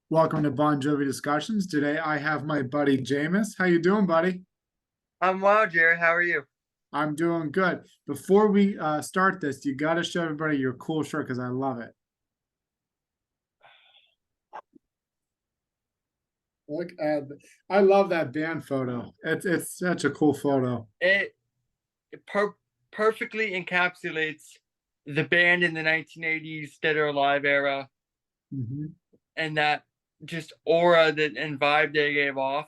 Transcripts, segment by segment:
Welcome to Bon Jovi Discussions. Today I have my buddy Jameis. How you doing, buddy? I'm well, Jared. How are you? I'm doing good. Before we start this, you got to show everybody your cool shirt because I love it. Look at, I love that band photo. It's such a cool photo. It perfectly encapsulates the band in the 1980s Dead or Alive era Mhm. and that just aura that and vibe they gave off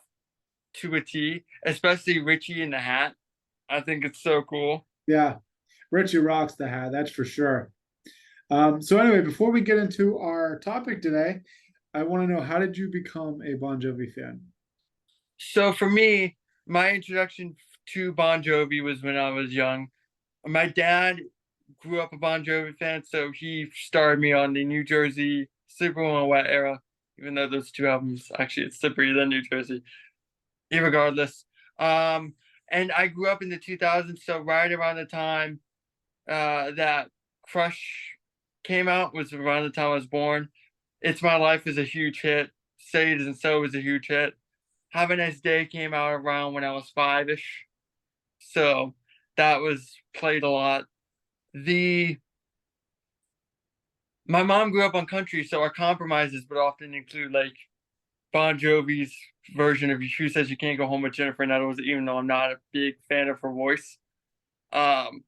to a T, especially Richie in the hat. I think it's so cool. Yeah, Richie rocks the hat, that's for sure. So anyway, before we get into our topic today, I want to know, how did you become a Bon Jovi fan? So for me, my introduction to Bon Jovi was when I was young. My dad grew up a Bon Jovi fan, so he started me on the New Jersey Slippery When Wet era, even though those two albums actually it's Slippery than New Jersey. Irregardless. Um, and I grew up in the 2000s, so right around the time that Crush came out was around the time I was born. It's My Life is a huge hit. Say It Isn't So is a huge hit. Have a Nice Day came out around when I was five-ish. So that was played a lot. The My mom grew up on country, so our compromises would often include like Bon Jovi's version of "Who Says You Can't Go Home with Jennifer Nettles," even though I'm not a big fan of her voice. Um,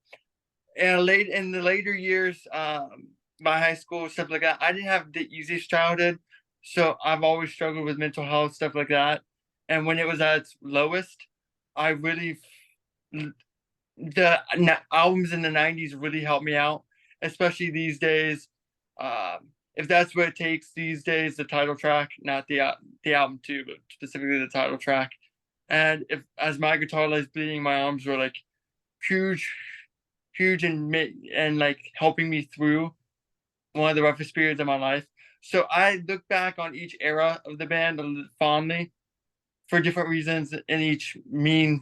and late in the later years, my high school stuff like that, I didn't have the easiest childhood, so I've always struggled with mental health stuff like that. And when it was at its lowest, I really albums in the '90s really helped me out, especially these days. If that's what it takes these days, the title track, not the album too, but specifically the title track. And if as my guitar lies bleeding, my arms were like huge, huge and like helping me through one of the roughest periods of my life. So I look back on each era of the band fondly for different reasons, and each mean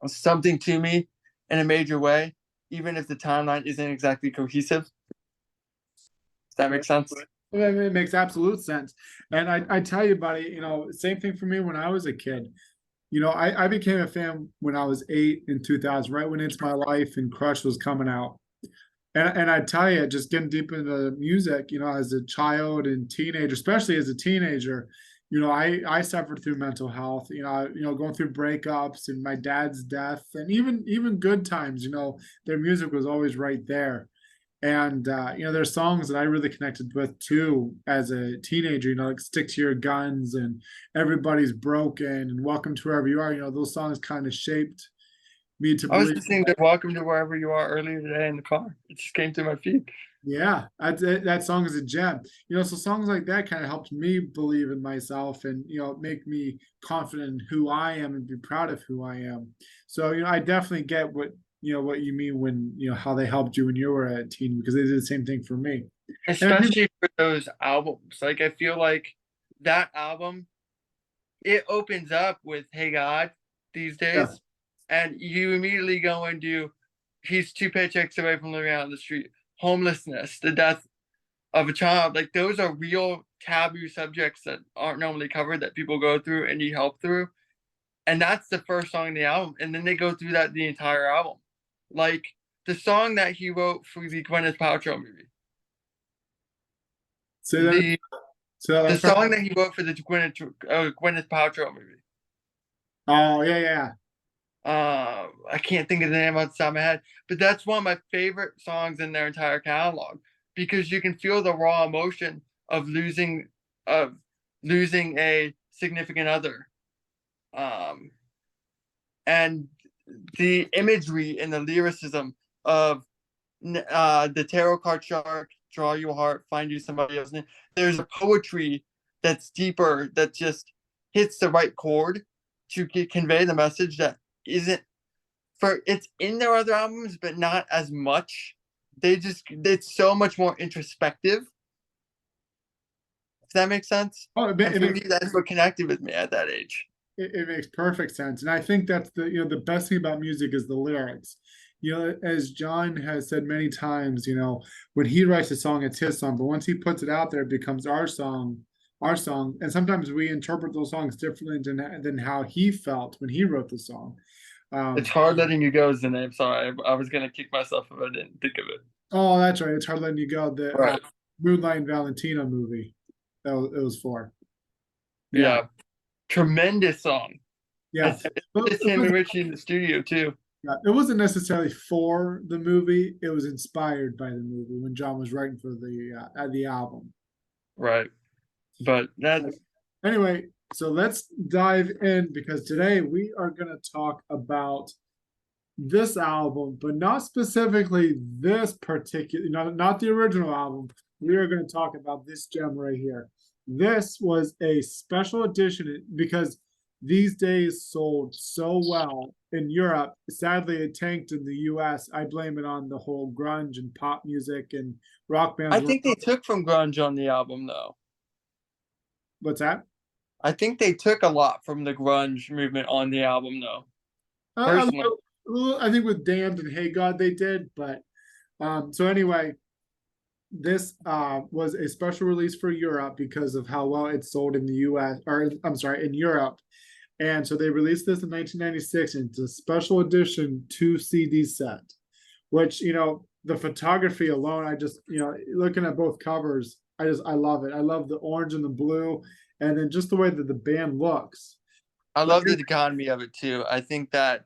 something to me in a major way, even if the timeline isn't exactly cohesive. Does that make sense? It makes absolute sense. And I tell you, buddy, same thing for me when I was a kid. I became a fan when I was 8 in 2000, right when It's My Life and Crush was coming out. And I tell you, just getting deep into music, as a child and teenager, especially as a teenager, I suffered through mental health, going through breakups and my dad's death, and even good times, their music was always right there. And there's songs that I really connected with too as a teenager, like Stick to Your Guns and Everybody's Broken and Welcome to Wherever You Are. Those songs kind of shaped me to I was believe. listening to "Welcome to Wherever You Are" earlier today in the car. It just came through my feed. Yeah, that song is a gem. So songs like that kind of helped me believe in myself and, make me confident in who I am and be proud of who I am. So, I definitely get what you mean when, how they helped you when you were a teen, because they did the same thing for me. And Especially for those albums. Like I feel like that album, it opens up with "Hey God" these yeah, days, and you immediately go into he's two paychecks away from living out on the street, homelessness, the death of a child. Like those are real taboo subjects that aren't normally covered that people go through and need help through. And that's the first song in the album, and then they go through that the entire album. Like the song that he wrote for the Gwyneth Paltrow movie, say that. the So the that's song that he wrote for the Gwyneth Paltrow movie. oh yeah, yeah. I can't think of the name off the top of my head, but that's one of my favorite songs in their entire catalog because you can feel the raw emotion of losing a significant other, um, and the imagery and the lyricism of the tarot card shark, draw your heart, find you somebody else. There's a poetry that's deeper that just hits the right chord to convey the message that isn't for it's in their other albums, but not as much. It's so much more introspective. Does that make sense? Oh, And for me, that's what connected with me at that age. it makes perfect sense. And I think that's the best thing about music is the lyrics. As John has said many times, when he writes a song, it's his song, but once he puts it out there, it becomes our song, our song, and sometimes we interpret those songs differently than how he felt when he wrote the song. It's Um, hard letting you go is the name. Sorry, I was gonna kick myself if I didn't think of it. oh, that's right. It's Hard Letting You Go, the Right. Moonlight and Valentino movie. It was for. Yeah, Yeah. Tremendous song. yeah. It's him and Richie in the studio too. Yeah, it wasn't necessarily for the movie. It was inspired by the movie when John was writing for the album. Right. But that's Anyway, so let's dive in because today we are going to talk about this album, but not specifically this particular, not the original album. We are going to talk about this gem right here. This was a special edition because these days sold so well in Europe. Sadly, it tanked in the US. I blame it on the whole grunge and pop music and rock bands. I think they took from grunge on the album though. What's that? I think they took a lot from the grunge movement on the album though. Personally. I think with Damned and Hey God they did, but so anyway, this was a special release for Europe because of how well it sold in the US, or I'm sorry, in Europe. And so they released this in 1996, and it's a special edition 2 CD set, which, the photography alone, I just, looking at both covers, I love it. I love the orange and the blue, and then just the way that the band looks. I love the dichotomy of it too. I think that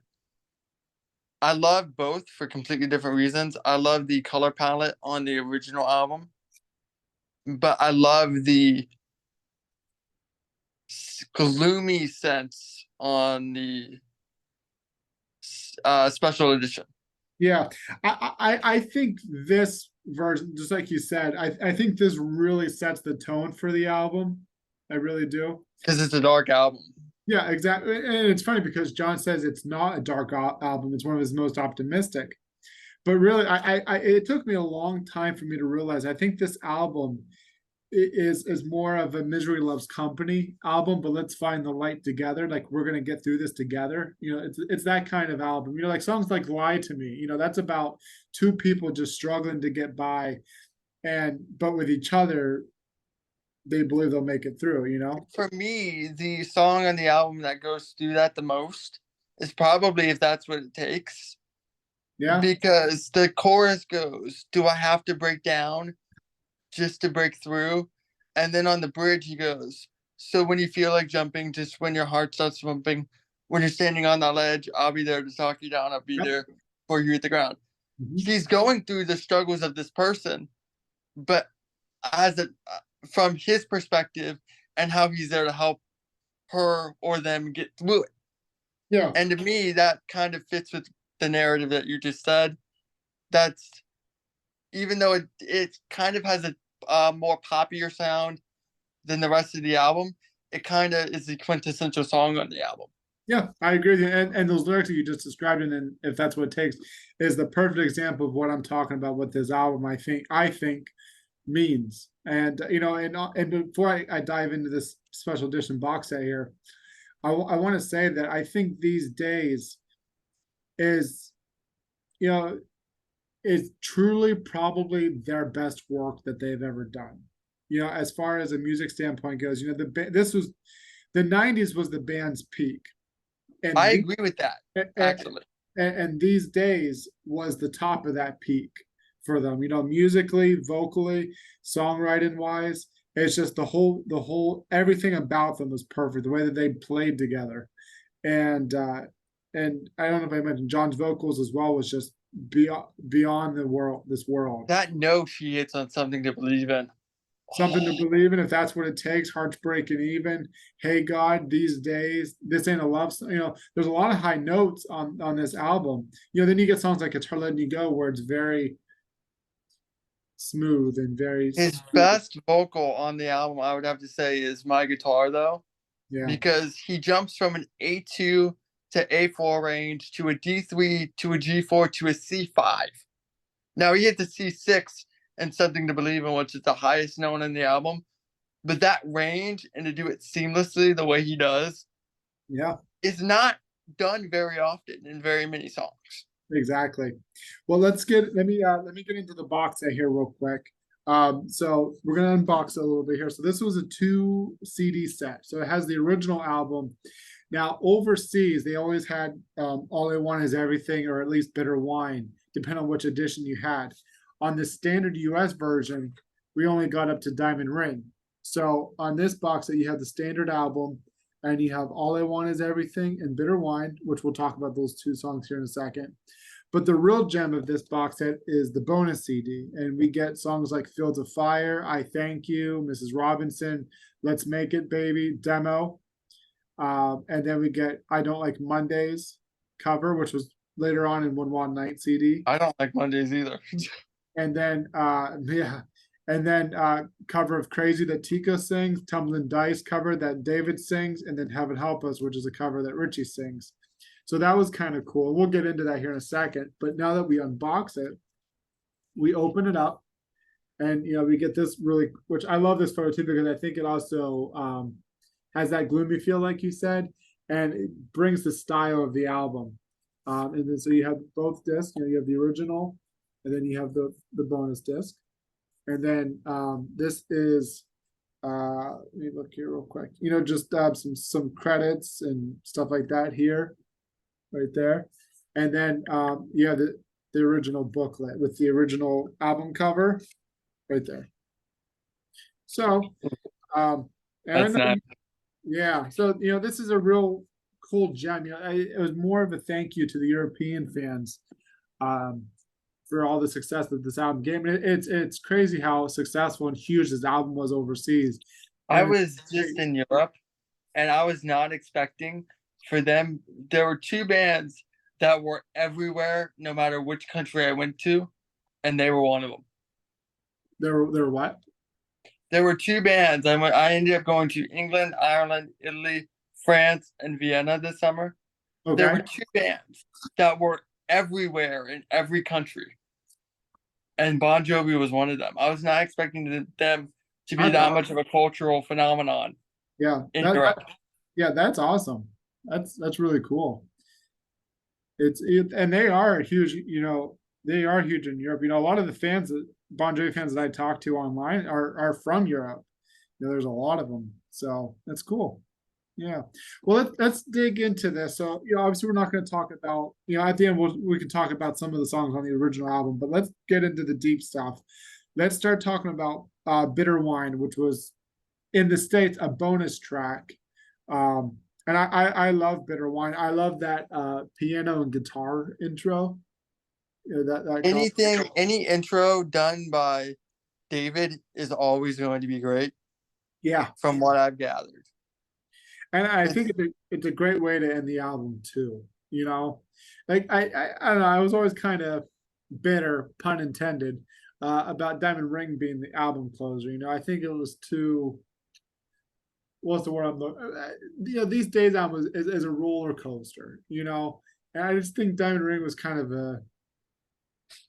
I love both for completely different reasons. I love the color palette on the original album, but I love the gloomy sense on the special edition. Yeah, I think this version, just like you said, I think this really sets the tone for the album. I really do. Because it's a dark album. Yeah, exactly. And it's funny because John says it's not a dark album. It's one of his most optimistic. But really, it took me a long time for me to realize. I think this album is more of a Misery Loves Company album. But let's find the light together. Like we're gonna get through this together. It's that kind of album. Like songs like "Lie to Me." That's about two people just struggling to get by, but with each other, they believe they'll make it through. For me, the song on the album that goes through that the most is probably If That's What It Takes. Yeah. Because the chorus goes, "Do I have to break down just to break through?" And then on the bridge, he goes, "So when you feel like jumping, just when your heart starts pumping, when you're standing on that ledge, I'll be there to talk you down. I'll be there for you at the ground." Mm-hmm. He's going through the struggles of this person, but from his perspective and how he's there to help her or them get through it. Yeah. And to me, that kind of fits with the narrative that you just said. That's even though it kind of has a more poppier sound than the rest of the album, it kind of is the quintessential song on the album. Yeah, I agree with you. And those lyrics that you just described, and then If That's What It Takes, is the perfect example of what I'm talking about with this album. I think means. And and before I dive into this special edition box set here, I want to say that I think these days is is truly probably their best work that they've ever done. As far as a music standpoint goes, the 90s was the band's peak. And I agree with that, actually. And these days was the top of that peak for them. Musically, vocally, songwriting wise, it's just the whole everything about them was perfect. The way that they played together, and I don't know if I mentioned John's vocals as well was just beyond this world. That note he hits on Something to Believe in. Something to Believe in, If That's What It Takes, Hearts Breaking Even, Hey God, These Days, This Ain't a Love Song. There's a lot of high notes on this album. Then you get songs like It's Hard Letting You Go, where it's very smooth and very his best vocal on the album, I would have to say, is My Guitar, though. Yeah. Because he jumps from an A2 to A4 range to a D3 to a G4 to a C5. Now he hit the C6 and Something to Believe in, which is the highest known in the album. But that range and to do it seamlessly the way he does, is not done very often in very many songs. Exactly. Well, let me get into the box set here real quick. So we're gonna unbox it a little bit here. So this was a 2 CD set. So it has the original album. Now overseas, they always had All I Want Is Everything, or at least Bitter Wine, depending on which edition you had. On the standard US version, we only got up to Diamond Ring. So on this box that you have the standard album, and you have All I Want Is Everything and Bitter Wine, which we'll talk about those two songs here in a second. But the real gem of this box set is the bonus CD, and we get songs like Fields of Fire, I Thank You, Mrs. Robinson, Let's Make It Baby, Demo. And then we get I Don't Like Mondays cover, which was later on in One Wild Night CD. I don't like Mondays either. And then yeah, and then cover of Crazy that Tika sings, Tumbling Dice cover that David sings, and then Heaven Help Us, which is a cover that Richie sings. So that was kind of cool. We'll get into that here in a second. But now that we unbox it, we open it up, and we get this really, which I love this photo too, because I think it also has that gloomy feel, like you said, and it brings the style of the album. And then so you have both discs. You have the original, and then you have the bonus disc. And then this is let me look here real quick. Just some credits and stuff like that here, right there. And then you have the original booklet with the original album cover, right there. So, and That's nice. yeah. So this is a real cool gem. It was more of a thank you to the European fans. For all the success that this album gave. It's crazy how successful and huge this album was overseas. I was just in Europe, and I was not expecting for them. There were two bands that were everywhere, no matter which country I went to, and they were one of them. There were what? There were two bands. I ended up going to England, Ireland, Italy, France, and Vienna this summer. Okay. There were two bands that were everywhere in every country, and Bon Jovi was one of them. I was not expecting them to be that much of a cultural phenomenon. Yeah, in Europe. Yeah, that's awesome. That's really cool. And they are huge. They are huge in Europe. A lot of the fans, Bon Jovi fans that I talk to online, are from Europe. There's a lot of them, so that's cool. Yeah. Well, let's dig into this. So, obviously we're not going to talk about, at the end we can talk about some of the songs on the original album, but let's get into the deep stuff. Let's start talking about Bitter Wine, which was in the States a bonus track. And I love Bitter Wine. I love that piano and guitar intro. Any intro done by David is always going to be great. Yeah. From what I've gathered. And I think it's a great way to end the album too. Like I don't know. I was always kind of bitter, pun intended, about Diamond Ring being the album closer. I think it was too. What's the word I'm looking? These days album is a roller coaster. And I just think Diamond Ring was kind of a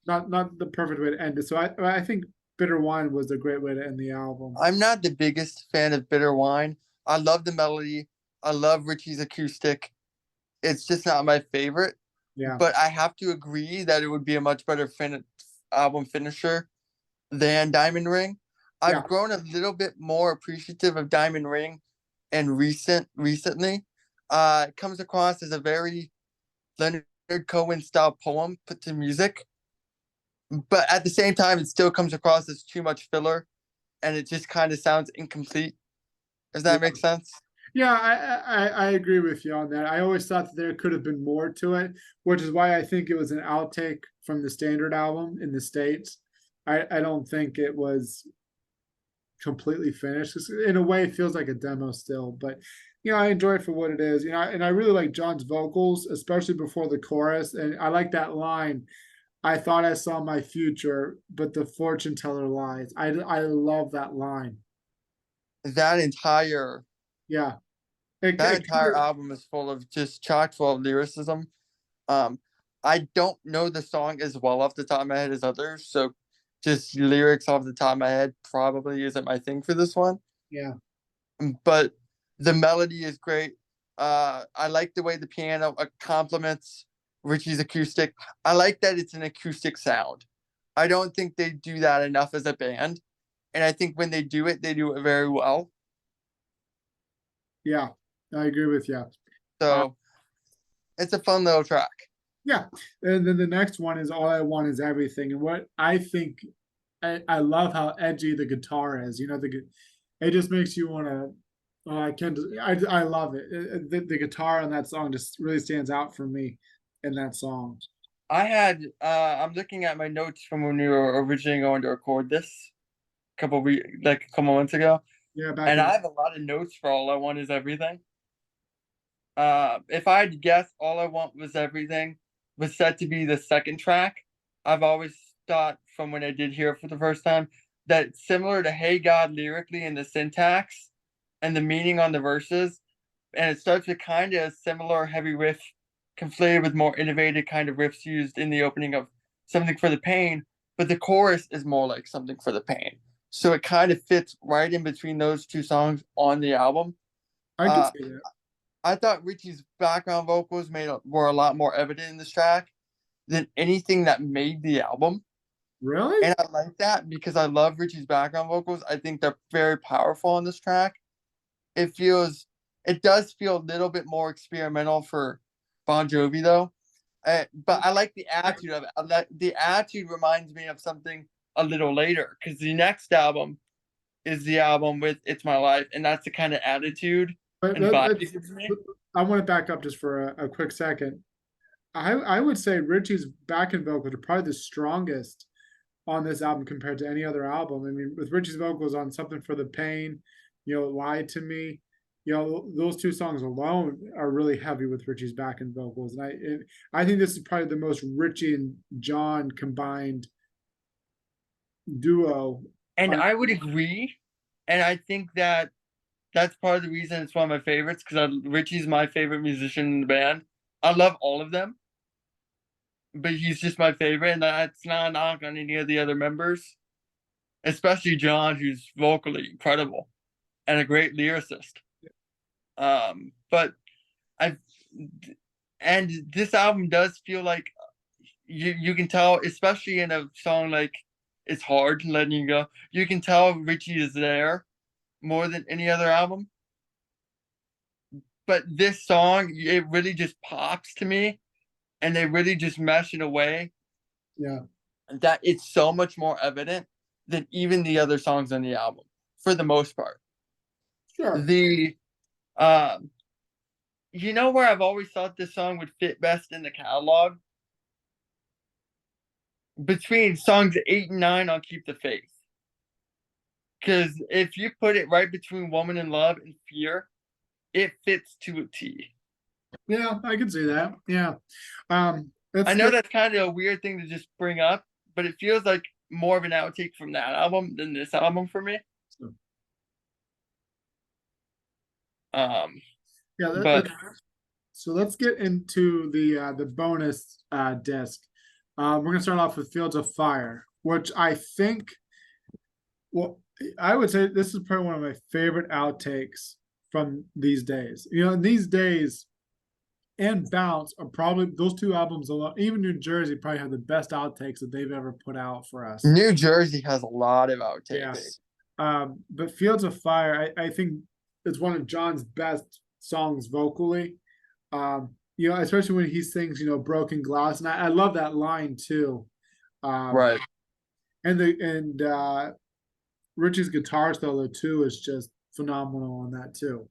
not the perfect way to end it. So I think Bitter Wine was a great way to end the album. I'm not the biggest fan of Bitter Wine. I love the melody. I love Richie's acoustic. It's just not my favorite. Yeah. But I have to agree that it would be a much better album finisher than Diamond Ring. I've grown a little bit more appreciative of Diamond Ring and recently. It comes across as a very Leonard Cohen style poem put to music. But at the same time, it still comes across as too much filler, and it just kind of sounds incomplete. Does that make sense? Yeah, I agree with you on that. I always thought that there could have been more to it, which is why I think it was an outtake from the standard album in the States. I don't think it was completely finished. In a way, it feels like a demo still, but I enjoy it for what it is. And I really like John's vocals, especially before the chorus. And I like that line. I thought I saw my future, but the fortune teller lies. I love that line. That entire album is full of just chock full of lyricism. I don't know the song as well off the top of my head as others, so just lyrics off the top of my head probably isn't my thing for this one. Yeah. But the melody is great. I like the way the piano complements Richie's acoustic. I like that it's an acoustic sound. I don't think they do that enough as a band. And I think when they do it very well. Yeah, I agree with you. Uh, So it's a fun little track. yeah, and then the next one is All I Want Is Everything, and what I think, I love how edgy the guitar is. You know, it just makes you want to. Oh, I can't. I love it. The guitar on that song just really stands out for me in that song. I'm looking at my notes from when we were originally going to record this a couple months ago, Yeah, back and in. I have a lot of notes for All I Want Is Everything. If I had to guess, All I Want Was Everything was set to be the second track. I've always thought from when I did hear it for the first time that similar to Hey God lyrically in the syntax and the meaning on the verses, and it starts with kind of a similar heavy riff conflated with more innovative kind of riffs used in the opening of Something for the Pain, but the chorus is more like Something for the Pain. So it kind of fits right in between those two songs on the album. I could Uh, see that. I thought Richie's background vocals were a lot more evident in this track than anything that made the album. Really? And I like that because I love Richie's background vocals. I think they're very powerful on this track. It feels, it does feel a little bit more experimental for Bon Jovi though. But I like the attitude of it. The attitude reminds me of something a little later because the next album is the album with It's My Life, and that's the kind of attitude But and vibe it gives me. I want to back up just for a quick second. I would say Richie's backing vocals are probably the strongest on this album compared to any other album. I mean, with Richie's vocals on Something for the Pain, Lie to Me, those two songs alone are really heavy with Richie's backing vocals. And I think this is probably the most Richie and John combined duo. And On, I would agree. And I think that that's part of the reason it's one of my favorites because Richie's my favorite musician in the band. I love all of them, but he's just my favorite, and that's not a knock on any of the other members, especially John, who's vocally incredible and a great lyricist. But I and this album does feel like you can tell, especially in a song like "It's Hard Letting You Go," you can tell Richie is there more than any other album. But this song, it really just pops to me, and they really just mesh in a way yeah, that it's so much more evident than even the other songs on the album, for the most part. sure. The you know where I've always thought this song would fit best in the catalog? Between songs 8 and 9 on Keep the Faith. Because if you put it right between Woman in Love and Fear, it fits to a T. Yeah, I can see that. Yeah. I Let's know get that's kind of a weird thing to just bring up, but it feels like more of an outtake from that album than this album for me. Um, yeah, but so let's get into the bonus disc. We're gonna start off with Fields of Fire, which I think, well, I would say this is probably one of my favorite outtakes from these days. These days and Bounce are probably those two albums alone. Even New Jersey probably have the best outtakes that they've ever put out for us. New Jersey has a lot of outtakes. Yes. But Fields of Fire, I think it's one of John's best songs vocally. Especially when he sings, Broken Glass. And I love that line too. Right. And Richie's guitar solo too is just phenomenal on that too.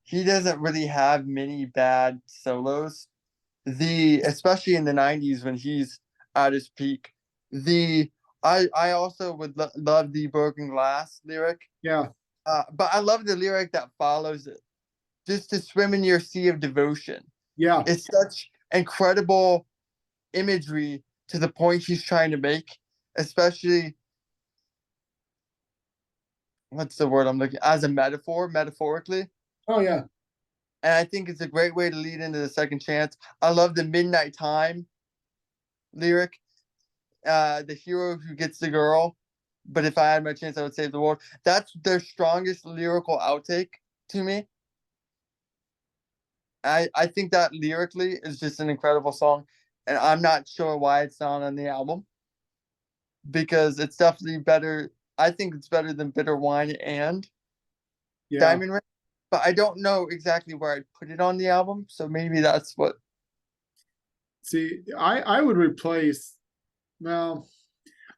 He doesn't really have many bad solos. Especially in the 90s when he's at his peak. I also would love the Broken Glass lyric. Yeah. But I love the lyric that follows it. Just to swim in your sea of devotion. Yeah. It's such incredible imagery to the point he's trying to make, especially what's the word I'm looking as a metaphorically. Oh yeah. And I think it's a great way to lead into the second chance. I love the midnight time lyric. The hero who gets the girl, but if I had my chance, I would save the world. That's their strongest lyrical outtake to me. I think that lyrically is just an incredible song, and I'm not sure why it's not on the album. because it's definitely better. I think it's better than Bitter Wine and Yeah. Diamond Ring, but I don't know exactly where I'd put it on the album. So maybe that's what. See, I would replace, well,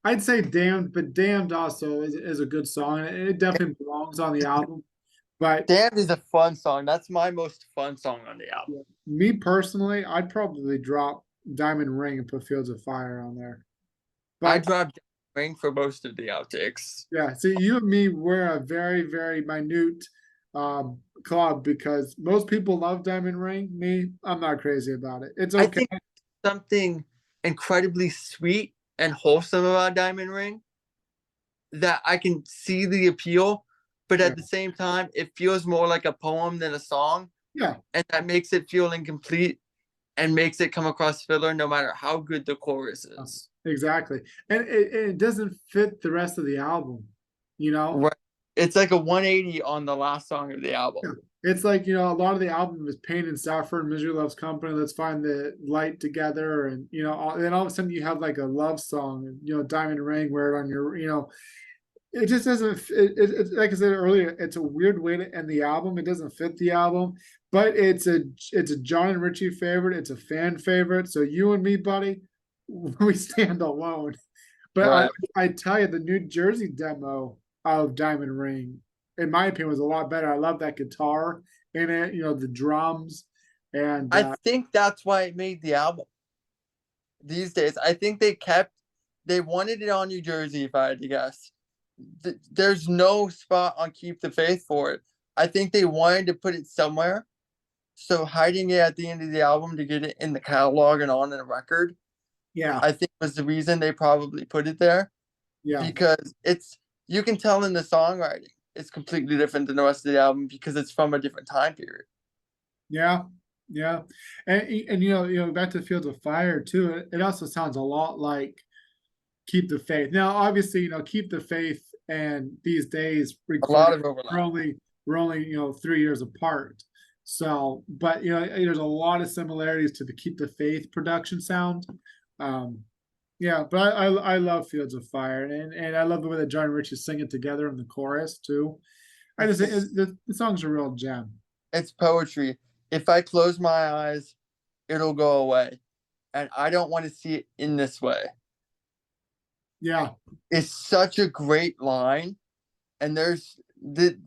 I'd say Damned, but Damned also is a good song. It definitely belongs on the album. But Damned is a fun song. That's my most fun song on the album. me personally, I'd probably drop Diamond Ring and put Fields of Fire on there. I But dropped Diamond Ring for most of the outtakes. yeah, see, you and me, we're a very, very minute club because most people love Diamond Ring. Me, I'm not crazy about it. It's I okay. think something incredibly sweet and wholesome about Diamond Ring that I can see the appeal, but Yeah. at the same time, it feels more like a poem than a song, Yeah. and that makes it feel incomplete and makes it come across filler no matter how good the chorus is. Exactly. And it doesn't fit the rest of the album, you know? Right. It's like a 180 on the last song of the album. Yeah. It's like, a lot of the album is Pain and Saffron, Misery Loves Company, Let's Find the Light Together. And, then all of a sudden you have like a love song, and, Diamond Ring, Wear It on Your, it just doesn't, like I said earlier, it's a weird way to end the album. It doesn't fit the album, but it's a John and Richie favorite. It's a fan favorite. So you and me, buddy, we stand alone. But Right. I tell you, the New Jersey demo of Diamond Ring, in my opinion, was a lot better. I love that guitar in it, the drums, and I think that's why it made the album these days. I think they wanted it on New Jersey, if I had to guess. There's no spot on Keep the Faith for it. I think they wanted to put it somewhere. So hiding it at the end of the album to get it in the catalog and on a record, yeah, I think was the reason they probably put it there, yeah, because you can tell in the songwriting it's completely different than the rest of the album because it's from a different time period. yeah, yeah, and back to Fields of Fire too. It also sounds a lot like Keep the Faith. Now, obviously, Keep the Faith and These Days A lot recorded, of we're overlap. only we're only 3 years apart. So, but there's a lot of similarities to the Keep the Faith production sound. Um, yeah, but I love Fields of Fire, and I love the way that John and Rich is singing together in the chorus too. I just think the song's a real gem. It's poetry. If I close my eyes, it'll go away. And I don't want to see it in this way. Yeah, It's such a great line. And there's the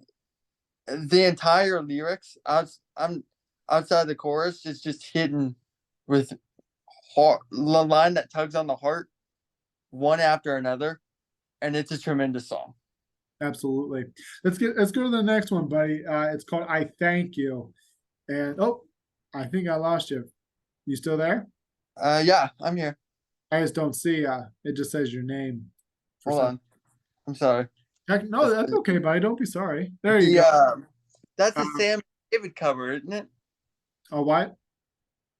entire lyrics I'm outside the chorus is just hidden with the line that tugs on the heart one after another. And it's a tremendous song. absolutely. Let's go to the next one, buddy. It's called "I Thank You," and I think I lost you. You still there? Yeah, I'm here. I just don't see. It just says your name for Hold some. on. I'm sorry. No, that's okay, buddy. Don't be sorry. There you The go. That's a Um, Sam David cover, isn't it? what?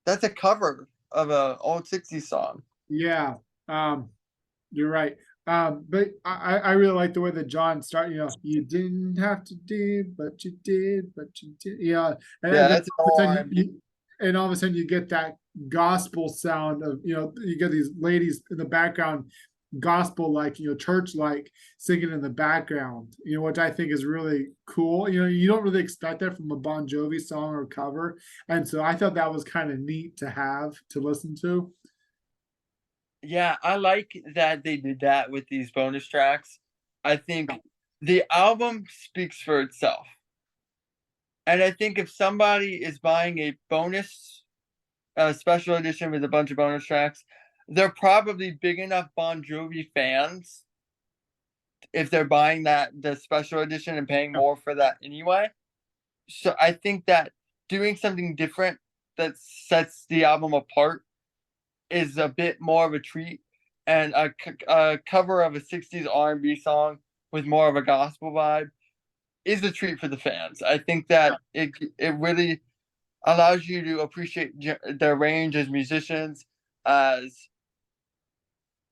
That's a cover of a old 60s song. Yeah. Um, you're right. But I really like the way that John started. You didn't have to do, but you did, but you did. Yeah, Yeah, and then that's an all of a old sudden R&B. and all of a sudden you get that gospel sound of you get these ladies in the background, gospel like church like singing in the background. Which I think is really cool. You don't really expect that from a Bon Jovi song or cover, and so I thought that was kind of neat to have to listen to. Yeah, I like that they did that with these bonus tracks. I think the album speaks for itself. And I think if somebody is buying a bonus special edition with a bunch of bonus tracks, they're probably big enough Bon Jovi fans if they're buying the special edition and paying more for that anyway. So I think that doing something different that sets the album apart is a bit more of a treat, and a cover of a 60s R&B song with more of a gospel vibe is a treat for the fans. I think that it really allows you to appreciate their range as musicians, as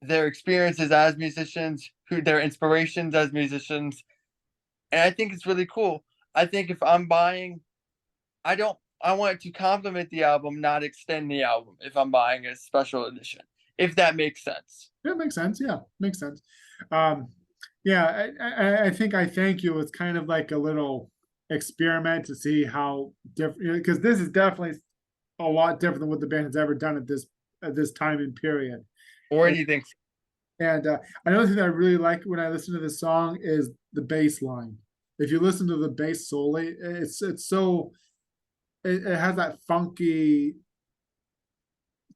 their experiences as musicians, who their inspirations as musicians, and I think it's really cool. I think if I'm buying, I want it to complement the album, not extend the album if I'm buying a special edition, if that makes sense. Yeah, makes sense. Yeah, makes sense. Um, yeah, I think I Thank You was kind of like a little experiment to see how different, because this is definitely a lot different than what the band has ever done at this time and period. Or And, anything. another thing that I really like when I listen to this song is the bass line. If you listen to the bass solely, it's so it has that funky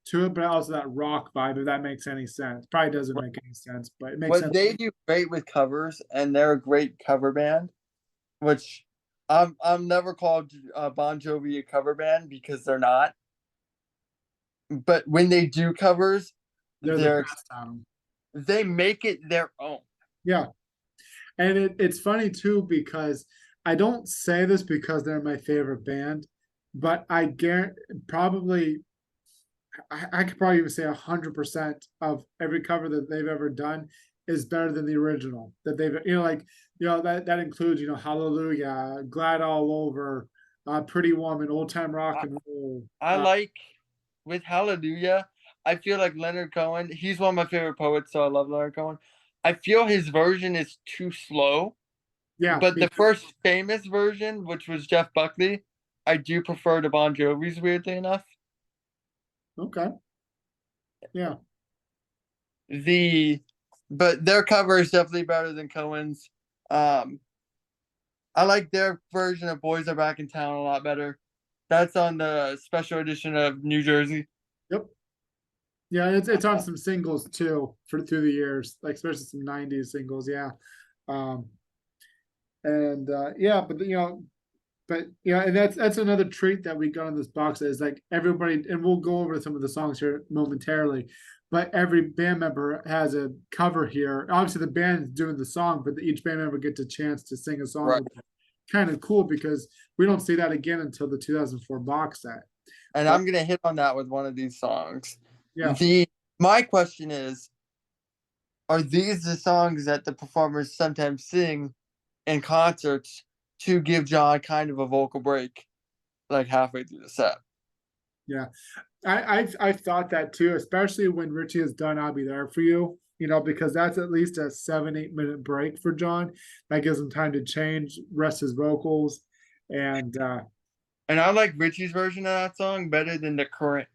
to it, but also that rock vibe, if that makes any sense. Probably doesn't make any sense, but it makes What sense. they do great with covers, and they're a great cover band, which I'm never called Bon Jovi a cover band because they're not. But when they do covers, They're the they're best at them. they make it their own. Yeah. And it's funny too because I don't say this because they're my favorite band, but I guarantee probably I could probably even say 100% of every cover that they've ever done is better than the original that they've like that includes Hallelujah, Glad All Over, Pretty Woman, Old Time Rock I, and Roll. I like with Hallelujah. I feel like Leonard Cohen. He's one of my favorite poets, so I love Leonard Cohen. I feel his version is too slow, Yeah, but the first famous version, which was Jeff Buckley, I do prefer to Bon Jovi's. Weirdly enough, okay, yeah, the but their cover is definitely better than Cohen's. Um, I like their version of "Boys Are Back in Town" a lot better. That's on the special edition of New Jersey. yep. Yeah, it's on some singles too for through the years, like especially some '90s singles. Yeah, um, and yeah, but yeah, and that's another treat that we got on this box is like everybody, and we'll go over some of the songs here momentarily. But every band member has a cover here. Obviously, the band is doing the song, but each band member gets a chance to sing a song. Right. Kind of cool because we don't see that again until the 2004 box set. And But I'm gonna hit on that with one of these songs. yeah, The My question is, are these the songs that the performers sometimes sing in concerts to give John kind of a vocal break, like halfway through the set? yeah. I've thought that too, especially when Richie is done, I'll be there for you. Because that's at least a 7-8 minute break for John. That gives him time to change, rest his vocals, and And I like Richie's version of that song better than the current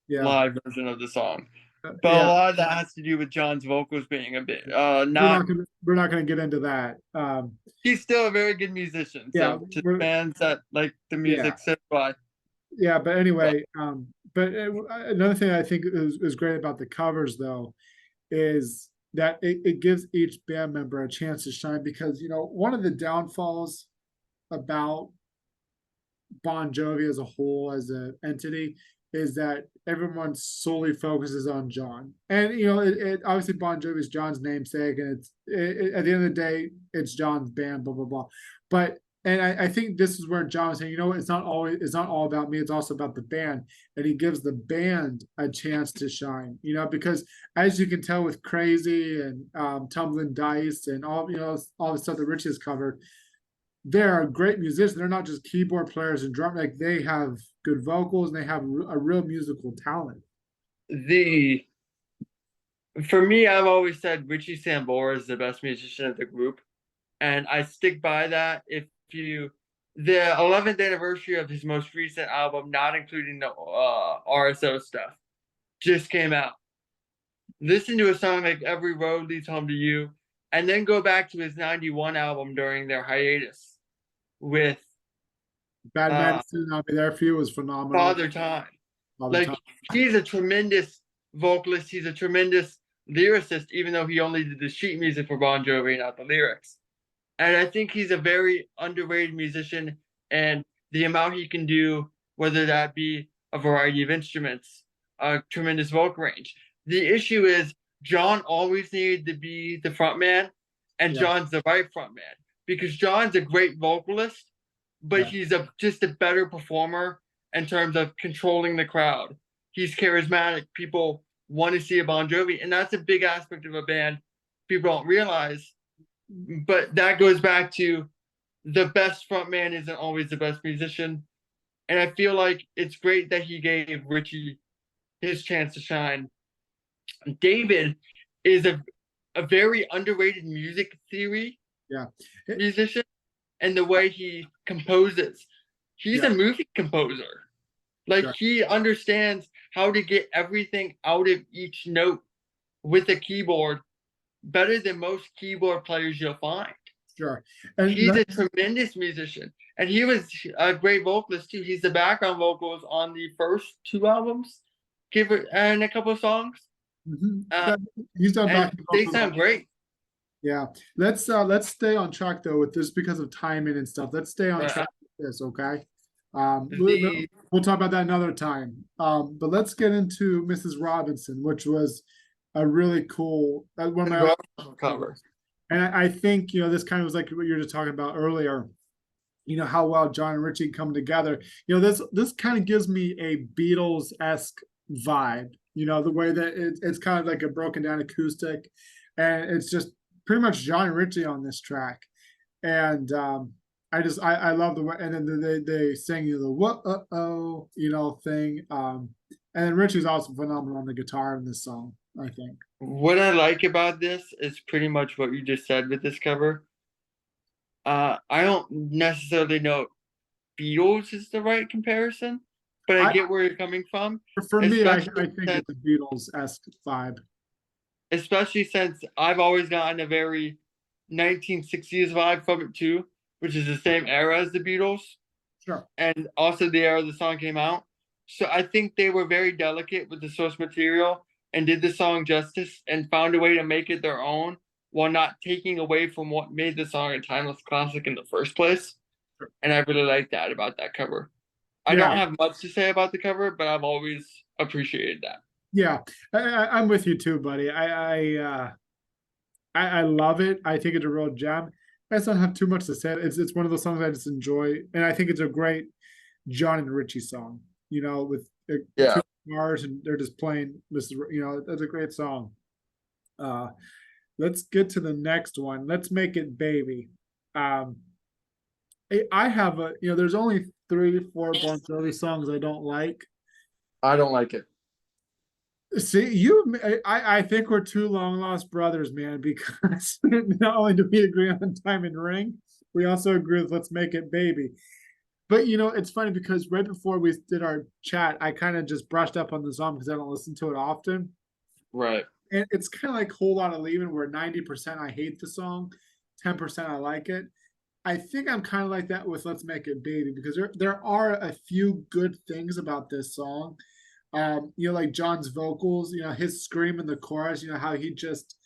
yeah, live version of the song. But a yeah. lot of that has to do with John's vocals being a bit not. We're not gonna get into that. He's still a very good musician. Yeah, So to fans that like the yeah, music, so do I. yeah. But But anyway, another thing I think is great about the covers though is that it gives each band member a chance to shine because one of the downfalls about Bon Jovi as a whole, as an entity, is that everyone solely focuses on John. And obviously Bon Jovi is John's namesake, and at the end of the day, it's John's band, blah blah blah. But and I think this is where John was saying, it's not all about me, it's also about the band. And he gives the band a chance to shine, because as you can tell with Crazy and Tumbling Dice and all the stuff that Rich has covered, they're great musicians. They're not just keyboard players and drum. Like they have good vocals and they have a real musical talent. the for me, I've always said Richie Sambora is the best musician of the group, and I stick by that. If you the 11th anniversary of his most recent album, not including the RSO stuff, just came out. Listen to a song like "Every Road Leads Home to You," and then go back to his '91 album during their hiatus with Bad uh, Medicine, I'll Be There For You was phenomenal Father Time. all the Like time. he's a tremendous vocalist. He's a tremendous lyricist, even though he only did the sheet music for Bon Jovi, not the lyrics. And I think he's a very underrated musician, and the amount he can do, whether that be a variety of instruments, a tremendous vocal range. The issue is John always needed to be the front man, and Yeah, John's the right front man because John's a great vocalist, but yeah. he's just a better performer in terms of controlling the crowd. He's charismatic. People want to see a Bon Jovi, and that's a big aspect of a band people don't realize. But that goes back to the best front man isn't always the best musician. And I feel like it's great that he gave Richie his chance to shine. David is a very underrated music theory Yeah. musician, and the way he composes. He's Yeah, a movie composer. Like sure, he understands how to get everything out of each note with a keyboard better than most keyboard players you'll find. sure. And He's that, a tremendous musician, and he was a great vocalist too. He's the background vocals on the first two albums, give it and a couple of songs, mhm, uh, that- he's done and backing they vocals. sound great. Yeah. Let's stay on track though with this because of timing and stuff. Let's stay on track with this, okay? The We'll talk about that another time. But let's get into Mrs. Robinson, which was a really cool one of my cover. and I think this kind of was like what you were just talking about earlier. How well John and Richie come together. This kind of gives me a Beatles-esque vibe. The way that it's kind of like a broken down acoustic, and it's just pretty much John and Richie on this track. And I love the way, and then they sing the what oh thing. And then Richie's also phenomenal on the guitar in this song, I think. What I like about this is pretty much what you just said with this cover. I don't necessarily know Beatles is the right comparison, but I I get where you're coming from. For me, I Especially think since, it's a Beatles-esque vibe. especially since I've always gotten a very 1960s vibe from it too, which is the same era as the Beatles, Sure. and also the era the song came out. So I think they were very delicate with the source material and did the song justice and found a way to make it their own while not taking away from what made the song a timeless classic in the first place. Sure. And I really like that about that cover. I Yeah. don't have much to say about the cover, but I've always appreciated that. Yeah, I'm with you too, buddy. I love it. I think it's a real gem. I just don't have too much to say. It's one of those songs I just enjoy, and I think it's a great John and Richie song. With two guitars and they're just playing this. That's a great song. Uh, let's get to the next one. Let's make it baby. Um, I have there's only 3-4 Bon Jovi songs I don't like. I don't like it. See, I think we're two long lost brothers, man, because not only do we agree on Time and Ring, we also agree with Let's Make It Baby. But it's funny because right before we did our chat, I kind of just brushed up on the song because I don't listen to it often. Right. And it's kind of like Whole Lotta Leaving, where 90% I hate the song, 10% I like it. I think I'm kind of like that with Let's Make It Baby because there are a few good things about this song. Like John's vocals, his scream in the chorus, how he just,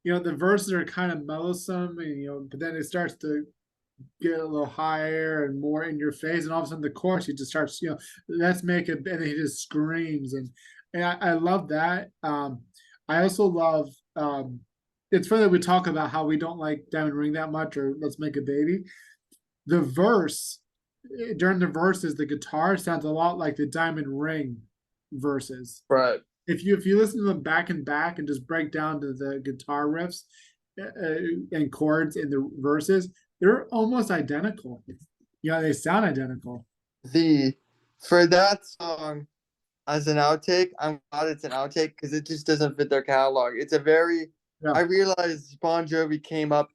the verses are kind of mellowsome, and but then it starts to get a little higher and more in your face, and all of a sudden the chorus he just starts, let's make it, and then he just screams, and I love that. I also love. It's funny that we talk about how we don't like Diamond Ring that much, or Let's Make a Baby. The verse during the verses, the guitar sounds a lot like the Diamond Ring verses. Right. If you listen to them back and back and just break down to the guitar riffs and chords in the verses, they're almost identical. They sound identical. For that song as an outtake, I'm glad it's an outtake because it just doesn't fit their catalog. It's a very I realized Bon Jovi came up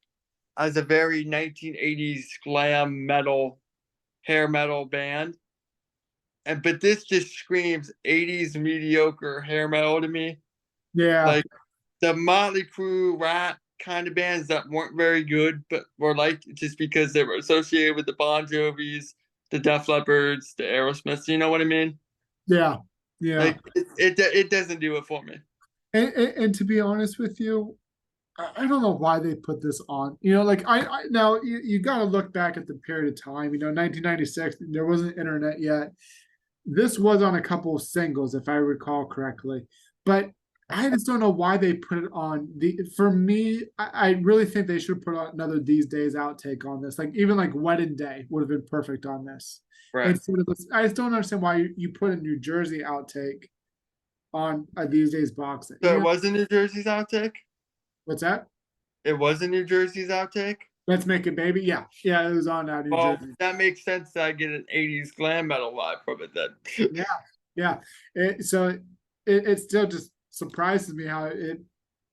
as a very 1980s glam metal, hair metal band. But this just screams 80s mediocre hair metal to me. Yeah. Like the Motley Crue rap kind of bands that weren't very good, but were like just because they were associated with the Bon Jovis, the Def Leppards, the Aerosmiths. You know what I mean? Yeah. Yeah. Like it doesn't do it for me. And to be honest with you, I don't know why they put this on. Like I now you got to look back at the period of time. 1996, there wasn't internet yet. This was on a couple of singles, if I recall correctly, but I just don't know why they put it on. For me, I really think they should put on another These Days outtake on this. Like even like Wedding Day would have been perfect on this. Right. I just don't understand why you put a New Jersey outtake on a These Days box. So it wasn't New Jersey's outtake? What's that? It wasn't New Jersey's outtake? Let's Make It Baby. Yeah. It was on New Jersey. That makes sense that I get an 80s glam metal vibe from it then. Yeah. It still just surprises me how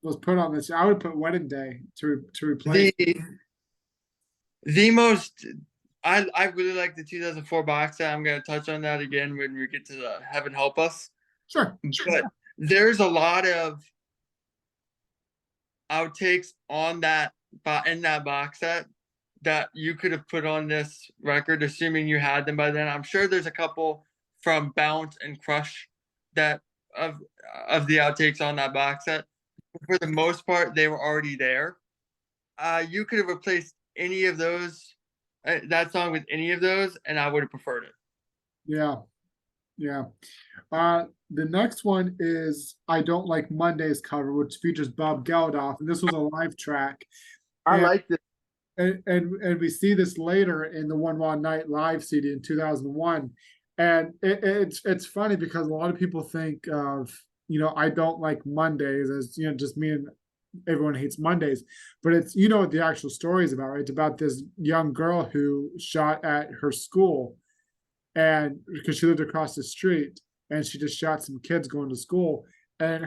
was put on this. I would put Wedding Day to replace. The the most I really like the 2004 box set. I'm gonna touch on that again when we get to the Heaven Help Us. Sure. But there's a lot of outtakes on that in that box set that you could have put on this record, assuming you had them by then. I'm sure there's a couple from Bounce and Crush that of the outtakes on that box set. For the most part, they were already there. You could have replaced any of those, that song with any of those, and I would have preferred it. Yeah. Yeah. The next one is I Don't Like Mondays cover, which features Bob Geldof, and this was a live track. I And like this. and we see this later in the One Wild Night live CD in 2001. And it's funny because a lot of people think of, I Don't Like Mondays as, just me and everyone hates Mondays, but it's, what the actual story is about, right? It's about this young girl who shot at her school, and because she lived across the street, and she just shot some kids going to school. And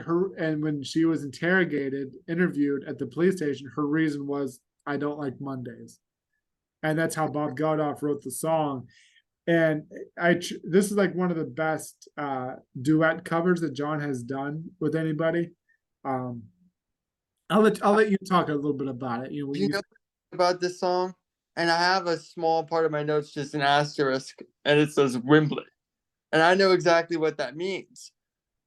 when she was interviewed at the police station, her reason was, I don't like Mondays. And that's how Bob Geldof wrote the song. And this is like one of the best duet covers that John has done with anybody. Um, I'll let you talk a little bit about it. Do you know about this song? And I have a small part of my notes, just an asterisk, and it says Wembley. And I know exactly what that means,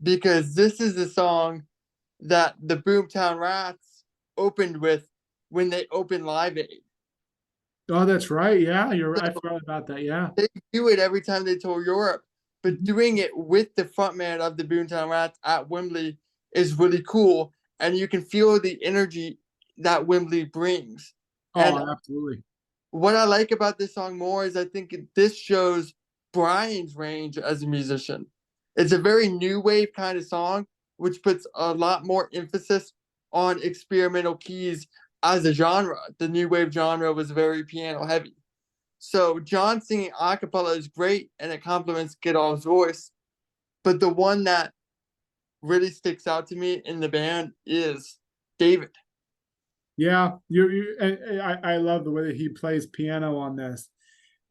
because this is the song that the Boomtown Rats opened with when they opened Live Aid. Oh, that's right. Yeah, you're right. I forgot about that. Yeah. They do it every time they tour Europe, but doing it with the frontman of the Boomtown Rats at Wembley is really cool, and you can feel the energy that Wembley brings. Oh, And absolutely. what I like about this song more is I think this shows Brian's range as a musician. It's a very new wave kind of song, which puts a lot more emphasis on experimental keys as a genre. The new wave genre was very piano heavy. So John singing a cappella is great, and it complements Goodall's voice. But the one that really sticks out to me in the band is David. Yeah, I love the way that he plays piano on this,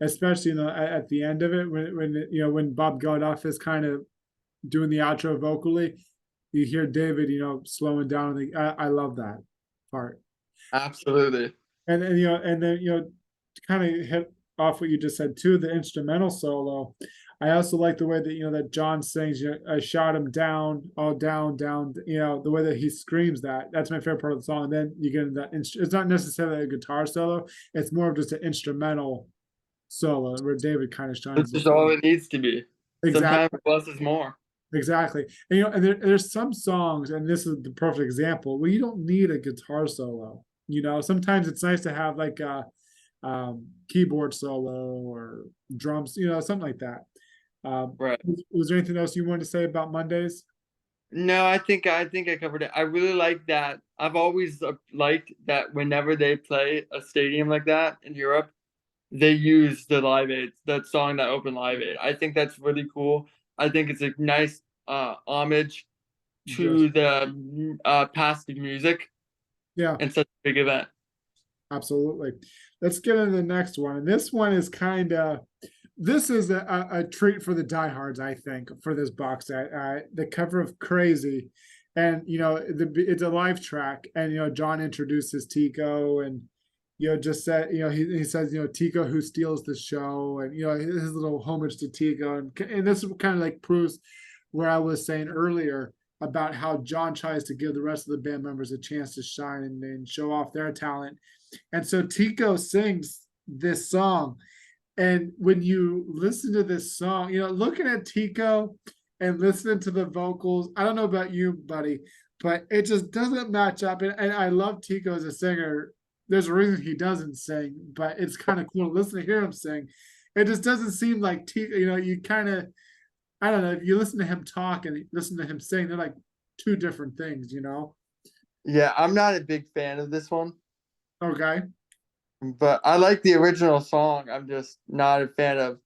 especially at the end of it when Bob Geldof is kind of doing the outro vocally, you hear David slowing down. I love that part. Absolutely. And then to kind of hit off what you just said too, the instrumental solo. I also like the way that that John sings. I shot him down, all down, down. The way that he screams that. That's my favorite part of the song. And then you get into that. It's not necessarily a guitar solo. It's more of just an instrumental solo where David kind of shines. This is all it needs to be. Exactly. Sometimes less is more. Exactly. And there's some songs, and this is the perfect example, where you don't need a guitar solo. Sometimes it's nice to have like a keyboard solo or drums, something like that. Right. Was there anything else you wanted to say about Mondays? No, I think I covered it. I really like that. I've always liked that whenever they play a stadium like that in Europe, they use the Live Aid, that song that opened Live Aid. I think that's really cool. I think it's a nice homage to Yes. the past of music Yeah, and such a big event. absolutely. Let's get into the next one. And this one is this is a treat for the diehards, I think, for this box set. The cover of Crazy, and it's a live track, and John introduces Tico, and just said, he says, Tico who steals the show, and his little homage to Tico, and this kind of like proves where I was saying earlier about how John tries to give the rest of the band members a chance to shine and show off their talent. And so Tico sings this song. And when you listen to this song, looking at Tico and listening to the vocals, I don't know about you, buddy, but it just doesn't match up. And I love Tico as a singer. There's a reason he doesn't sing, but it's kind of cool to listen to hear him sing. It just doesn't seem like Tico, you kind of, I don't know, if you listen to him talk and listen to him sing, they're like two different things. Yeah, I'm not a big fan of this one, Okay. but I like the original song. I'm just not a fan of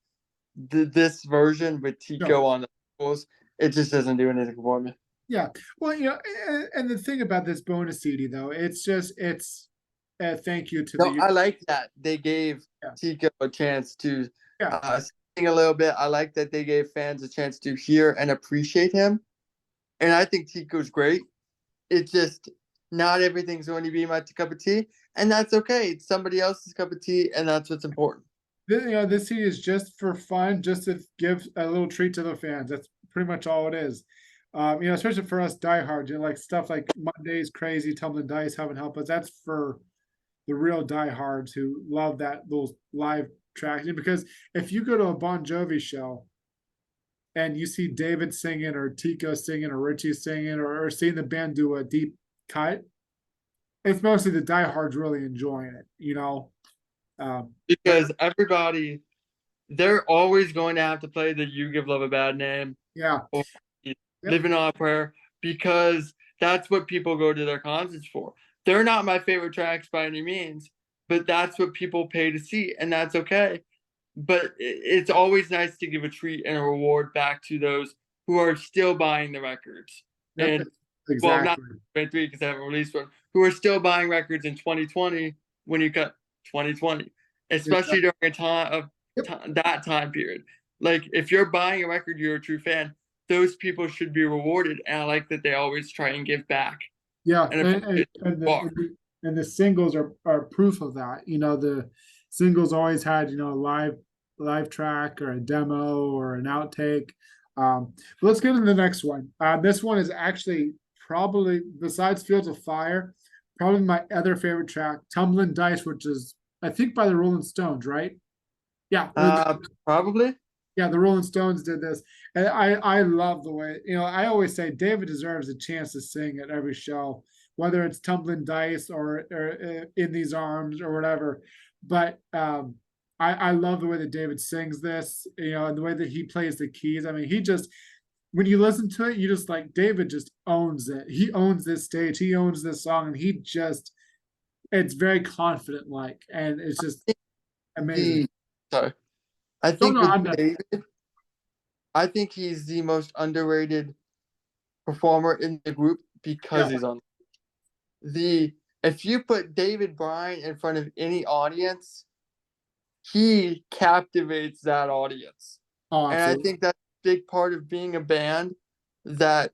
this version with Tico No. on the vocals. It just doesn't do anything for me. Yeah. Well, and the thing about this bonus CD though, it's a thank you to No, the I like that they gave yeah. Tico a chance to Yeah. sing a little bit. I like that they gave fans a chance to hear and appreciate him. And I think Tico's great. It's just not everything's going to be my cup of tea, and that's okay. It's somebody else's cup of tea, and that's what's important. This CD is just for fun, just to give a little treat to the fans. That's pretty much all it is. Especially for us diehards, like stuff like Monday's Crazy, Tumbling Dice, Heaven Help Us. That's for the real diehards who love those live tracks. Because if you go to a Bon Jovi show and you see David singing or Tico singing or Richie singing or seeing the band do a deep cut, it's mostly the diehards really enjoying it. But Because everybody, they're always going to have to play the "You Give Love a Bad Name" yeah, or yep, "Living on a Prayer" because that's what people go to their concerts for. They're not my favorite tracks by any means, but that's what people pay to see, and that's okay. But it's always nice to give a treat and a reward back to those who are still buying the records. yep, And well, not exactly. 23 because I haven't released one, who are still buying records in 2020 when you cut 2020, especially Exactly. during a time of Yep. that time period. Like if you're buying a record, you're a true fan. Those people should be rewarded, and I like that they always try and give back Yeah, and and, appreciate and, the, bar. and the and the singles are proof of that. The singles always had a live track or a demo or an outtake. But let's get into the next one. This one is actually probably besides Fields of Fire, probably my other favorite track, Tumbling Dice, which is I think by the Rolling Stones, right? Yeah, Probably. yeah, the Rolling Stones did this, and I love the way I always say David deserves a chance to sing at every show, whether it's Tumbling Dice or In These Arms or whatever. But I love the way that David sings this, and the way that he plays the keys. I mean, he just when you listen to it, you just like David just owns it. He owns this stage, he owns this song, and he just it's very confident like, and it's just amazing. The sorry, I Oh think no, with I'm not. David, I think he's the most underrated performer in the group Yeah. because he's on the. If you put David Bryan in front of any audience, he captivates that audience. Oh, And I absolutely. think that's a big part of being a band that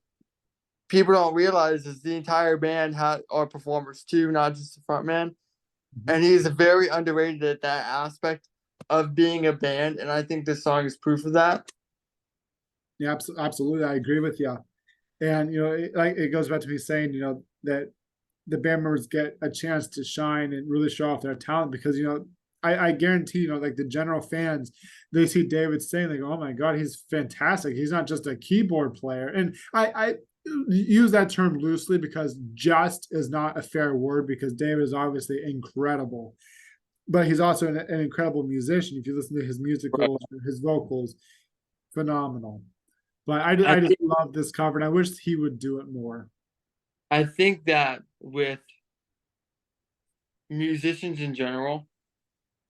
people don't realize is the entire band are performers too, not just the front man. Mhm. And he's very underrated at that aspect of being a band. And I think this song is proof of that. Yeah, absolutely. I agree with you. And it goes back to me saying, that the band members get a chance to shine and really show off their talent because I guarantee like the general fans, they see David saying, they go, oh my god, he's fantastic. He's not just a keyboard player. And I use that term loosely because just is not a fair word because David is obviously incredible, but he's also an incredible musician. If you listen to his Right. musicals, his vocals, phenomenal. But I I just think love this cover, and I wish he would do it more. I think that with musicians in general,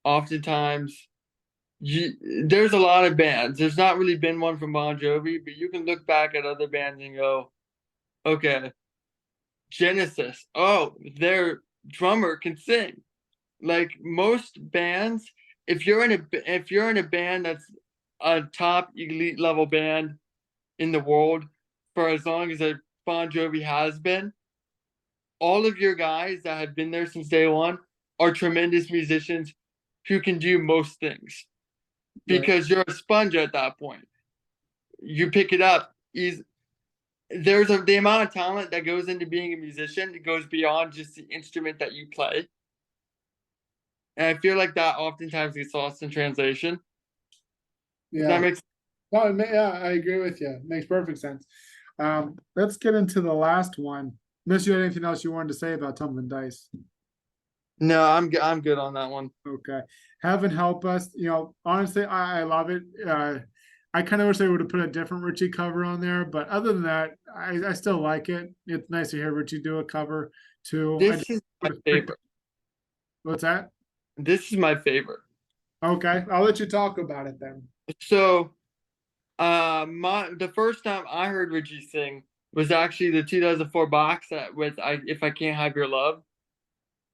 oftentimes there's a lot of bands. There's not really been one from Bon Jovi, but you can look back at other bands and go, okay, Genesis. Oh, their drummer can sing. Like most bands, if you're in a band that's a top elite level band in the world for as long as a Bon Jovi has been, all of your guys that have been there since day one are tremendous musicians who can do most things Right. because you're a sponge at that point. You pick it up. The amount of talent that goes into being a musician. It goes beyond just the instrument that you play, and I feel like that oftentimes gets lost in translation. Does that Yeah. make sense? No, yeah, I agree with you. It makes perfect sense. Let's get into the last one. Unless you had anything else you wanted to say about Tumbling Dice. No, I'm good on that one. Okay. Heaven help us. Honestly, I love it. I kind of wish they would have put a different Richie cover on there, but other than that, I still like it. It's nice to hear Richie do a cover too. I just This is my would have picked. favorite. What's that? This is my favorite. Okay, I'll let you talk about it then. So, the first time I heard Richie sing was actually the 2004 box set with If I Can't Have Your Love.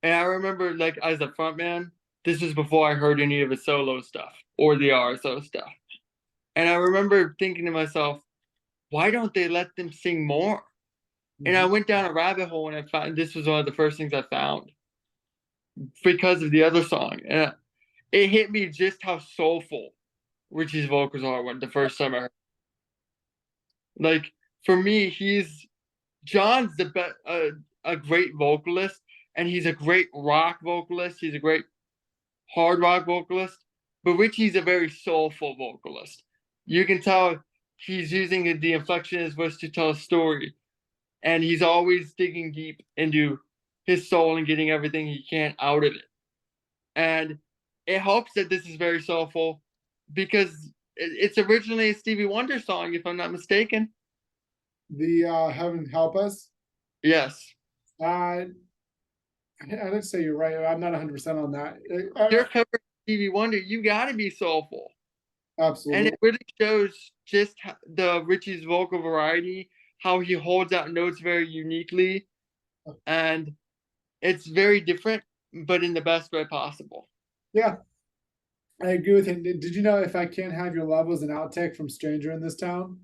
And I remember, like, as a frontman, this was before I heard any of his solo stuff or the RSO stuff. And I remember thinking to myself, why don't they let them sing more? And I Mhm. went down a rabbit hole and I found this was one of the first things I found because of the other song. And it hit me just how soulful Richie's vocals are when the first time I heard. Like, for me, he's John's a great vocalist, and he's a great rock vocalist. He's a great hard rock vocalist, but Richie's a very soulful vocalist. You can tell he's using the inflection in his voice to tell a story, and he's always digging deep into his soul and getting everything he can out of it. And it helps that this is very soulful because it's originally a Stevie Wonder song, if I'm not mistaken. The Heaven Help Us. Yes. I didn't say you're right. I'm not 100% on that. Your cover of Stevie Wonder, you got to be soulful. And it Absolutely. really shows just the Richie's vocal variety, how he holds out notes very uniquely, and it's very different, but in the best way possible. Yeah, I agree with him. Did you know If I Can't Have Your Love was an outtake from Stranger in This Town?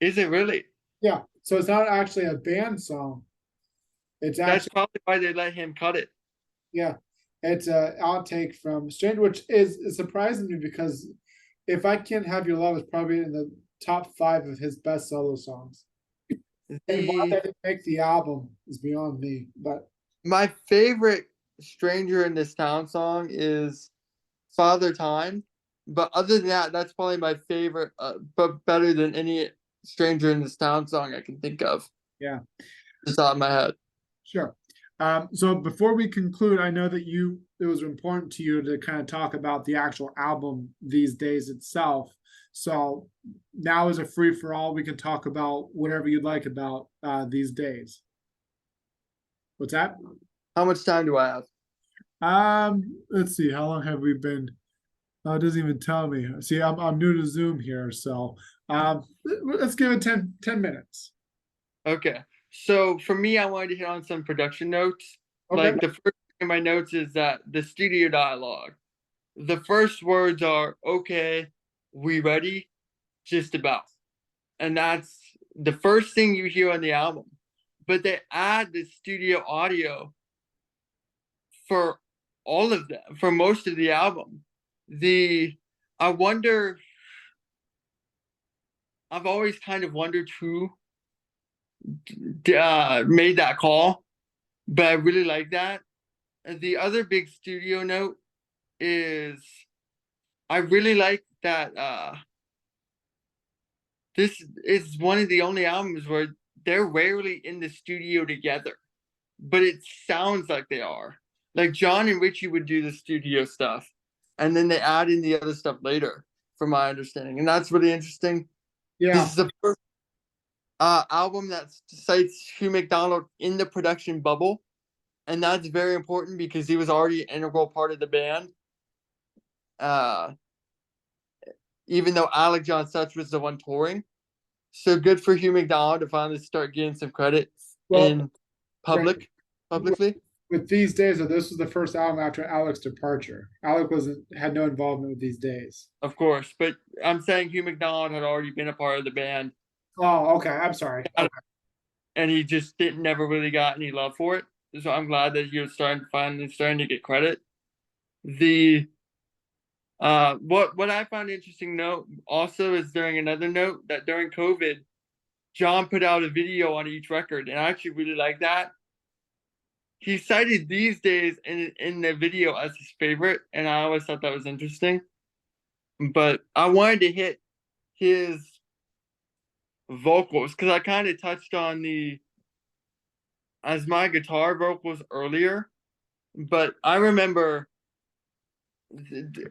Is it really? Yeah, so it's not actually a band song. It's That's actually, probably why they let him cut it. yeah, it's a outtake from Stranger, which is surprising to me because If I Can't Have Your Love is probably in the top 5 of his best solo songs. And why The they didn't make the album is beyond me. But My favorite Stranger in This Town song is Father Time, but other than that, that's probably my favorite, but better than any Stranger in This Town song I can think of. yeah, Just out of my head. sure. So before we conclude, I know that it was important to you to kind of talk about the actual album these days itself. So now is a free for all. We can talk about whatever you'd like about these days. What's that? How much time do I have? Let's see. How long have we been? Oh, it doesn't even tell me. See, I'm new to Zoom here, so let's give it 10 minutes. Okay. So for me, I wanted to hit on some production notes. Okay. Like the first thing in my notes is that the studio dialogue. The first words are okay, we ready, just about. And that's the first thing you hear on the album. But they add the studio audio for all of them, for most of the album. The I wonder I've always kind of wondered who made that call, but I really like that. And the other big studio note is I really like that this is one of the only albums where they're rarely in the studio together, but it sounds like they are. Like John and Richie would do the studio stuff, and then they add in the other stuff later, from my understanding, and that's really interesting. This Yeah. is the first album that cites Hugh McDonald in the production bubble, and that's very important because he was already an integral part of the band. Uh, Even though Alec John Such was the one touring, so good for Hugh McDonald to finally start getting some credit Well, in right. publicly. With These Days, this was the first album after Alec's departure. Alec wasn't had no involvement with These Days. Of course, but I'm saying Hugh McDonald had already been a part of the band, Oh, okay. I'm sorry. Okay. and he just didn't never really got any love for it. So I'm glad that he was starting to get credit. The what I found interesting note also is during another note that during COVID, John put out a video on each record, and I actually really like that. He cited These Days in the video as his favorite, and I always thought that was interesting. But I wanted to hit his vocals because I kind of touched on the as my guitar vocals earlier, but I remember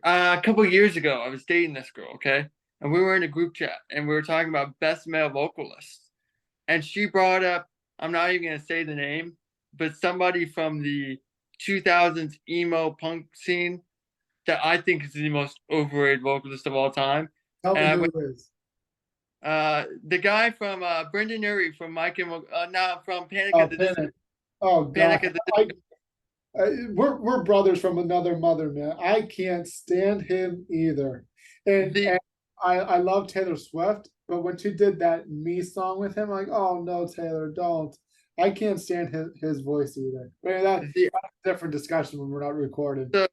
a couple years ago I was dating this girl, okay, and we were in a group chat and we were talking about best male vocalists, and she brought up, I'm not even gonna say the name, but somebody from the 2000s emo punk scene that I think is the most overrated vocalist of all time. Tell And me I who went, it is. The guy from Brendan Urie from Mike and now from Panic Oh, at the Disco. Panic. Oh God. Panic at the I, we're brothers from another mother, man. I can't stand him either. the And I love Taylor Swift, but when she did that Me song with him, I'm like, oh no, Taylor, don't. I can't stand his voice either. But the that's a different discussion when we're not recording. so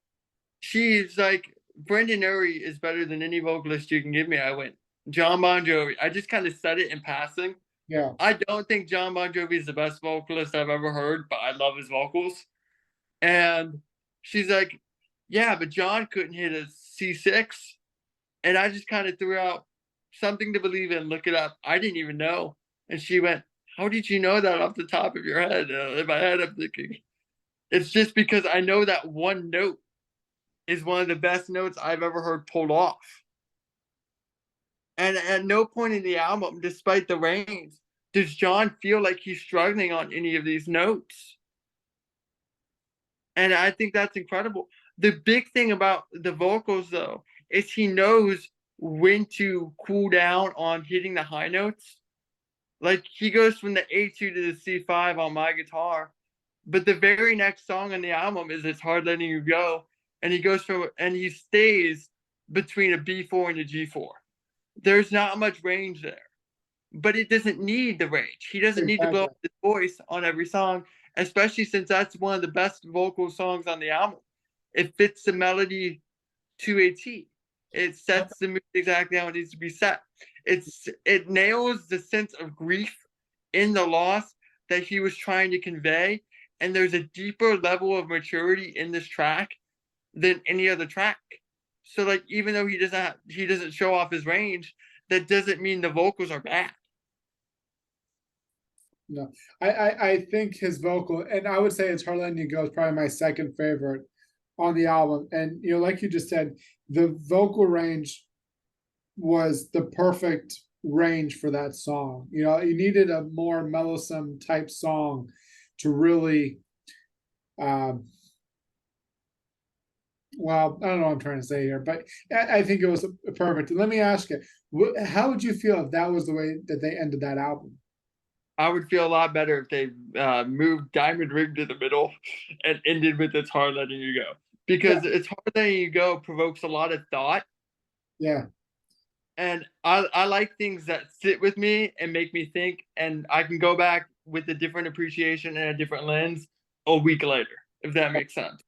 she's like Brendan Urie is better than any vocalist you can give me. I went John Bon Jovi. I just kind of said it in passing. Yeah. I don't think John Bon Jovi is the best vocalist I've ever heard, but I love his vocals. And she's like, yeah, but John couldn't hit a C6. And I just kind of threw out something to believe in, look it up. I didn't even know. And she went, how did you know that off the top of your head? In my head, I'm thinking, it's just because I know that one note is one of the best notes I've ever heard pulled off. And at no point in the album, despite the range, does John feel like he's struggling on any of these notes. And I think that's incredible. The big thing about the vocals, though, is he knows when to cool down on hitting the high notes. Like he goes from the A2 to the C5 on My Guitar, but the very next song on the album is It's Hard Letting You Go. And he goes from, and he stays between a B4 and a G4. There's not much range there, but it doesn't need the range. He doesn't need to blow Exactly. up his voice on every song, especially since that's one of the best vocal songs on the album. It fits the melody to a T. It sets the mood exactly how it needs to be set. It nails the sense of grief in the loss that he was trying to convey, and there's a deeper level of maturity in this track than any other track. So like even though he doesn't show off his range, that doesn't mean the vocals are bad. No, I think his vocal, and I would say It's Hard Letting You Go is probably my second favorite on the album. And like you just said, the vocal range was the perfect range for that song. You needed a more mellowsome type song to really, well, I don't know what I'm trying to say here, but I think it was perfect. Let me ask you, how would you feel if that was the way that they ended that album? I would feel a lot better if they moved Diamond Ring to the middle and ended with It's Hard Letting You Go. Because Yeah. It's Hard Letting You Go provokes a lot of thought. Yeah. And I like things that sit with me and make me think, and I can go back with a different appreciation and a different lens a week later, if that makes sense.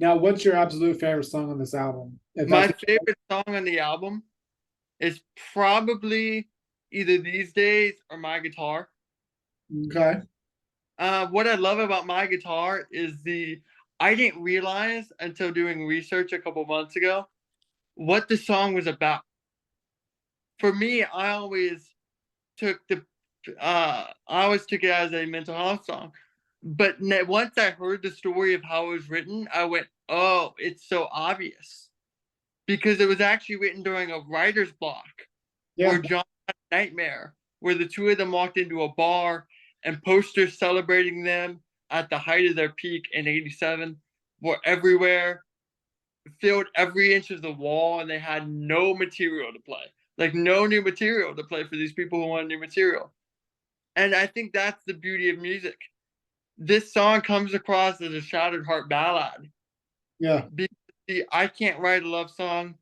Now, what's your absolute favorite song on this album? My favorite song on the album is probably either These Days or My Guitar. Okay. What I love about My Guitar is I didn't realize until doing research a couple months ago what the song was about. For me, I always took it as a mental health song. But once I heard the story of how it was written, I went, oh, it's so obvious. Because it was actually written during a writer's block Yeah. where John had a nightmare, where the two of them walked into a bar and posters celebrating them at the height of their peak in '87 were everywhere, filled every inch of the wall, and they had no material to play. Like no new material to play for these people who want new material. And I think that's the beauty of music. This song comes across as a shattered heart ballad. Yeah. Because I can't write a love song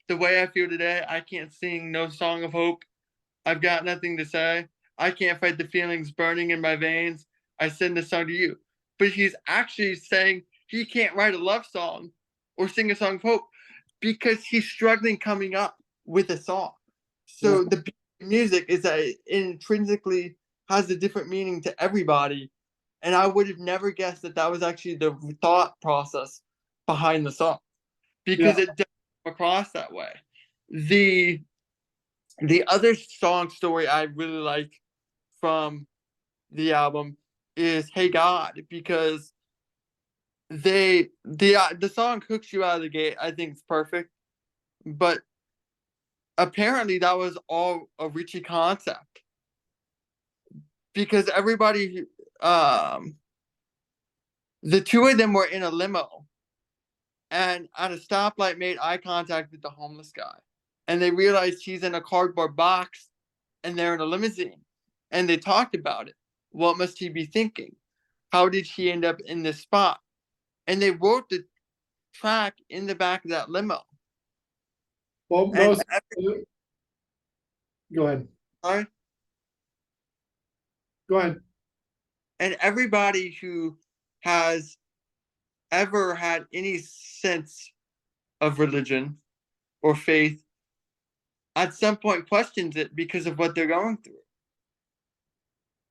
the way I feel today. I can't sing No Song of Hope. I've got nothing to say. I can't fight the feelings burning in my veins. I send this song to you. But he's actually saying he can't write a love song or sing a song of hope because he's struggling coming up with a song. So the music is that it intrinsically has a different meaning to everybody. And I would have never guessed that that was actually the thought process behind the song because Yeah. it doesn't come across that way. The other song story I really like from the album is Hey God, because the song hooks you out of the gate. I think it's perfect. But apparently that was all a Richie concept. Because everybody the two of them were in a limo and at a stoplight made eye contact with the homeless guy. And they realized he's in a cardboard box and they're in a limousine, and they talked about it. What must he be thinking? How did he end up in this spot? And they wrote the track in the back of that limo. Well, And most go ahead. every, Go ahead. and everybody who has ever had any sense of religion or faith at some point questions it because of what they're going through.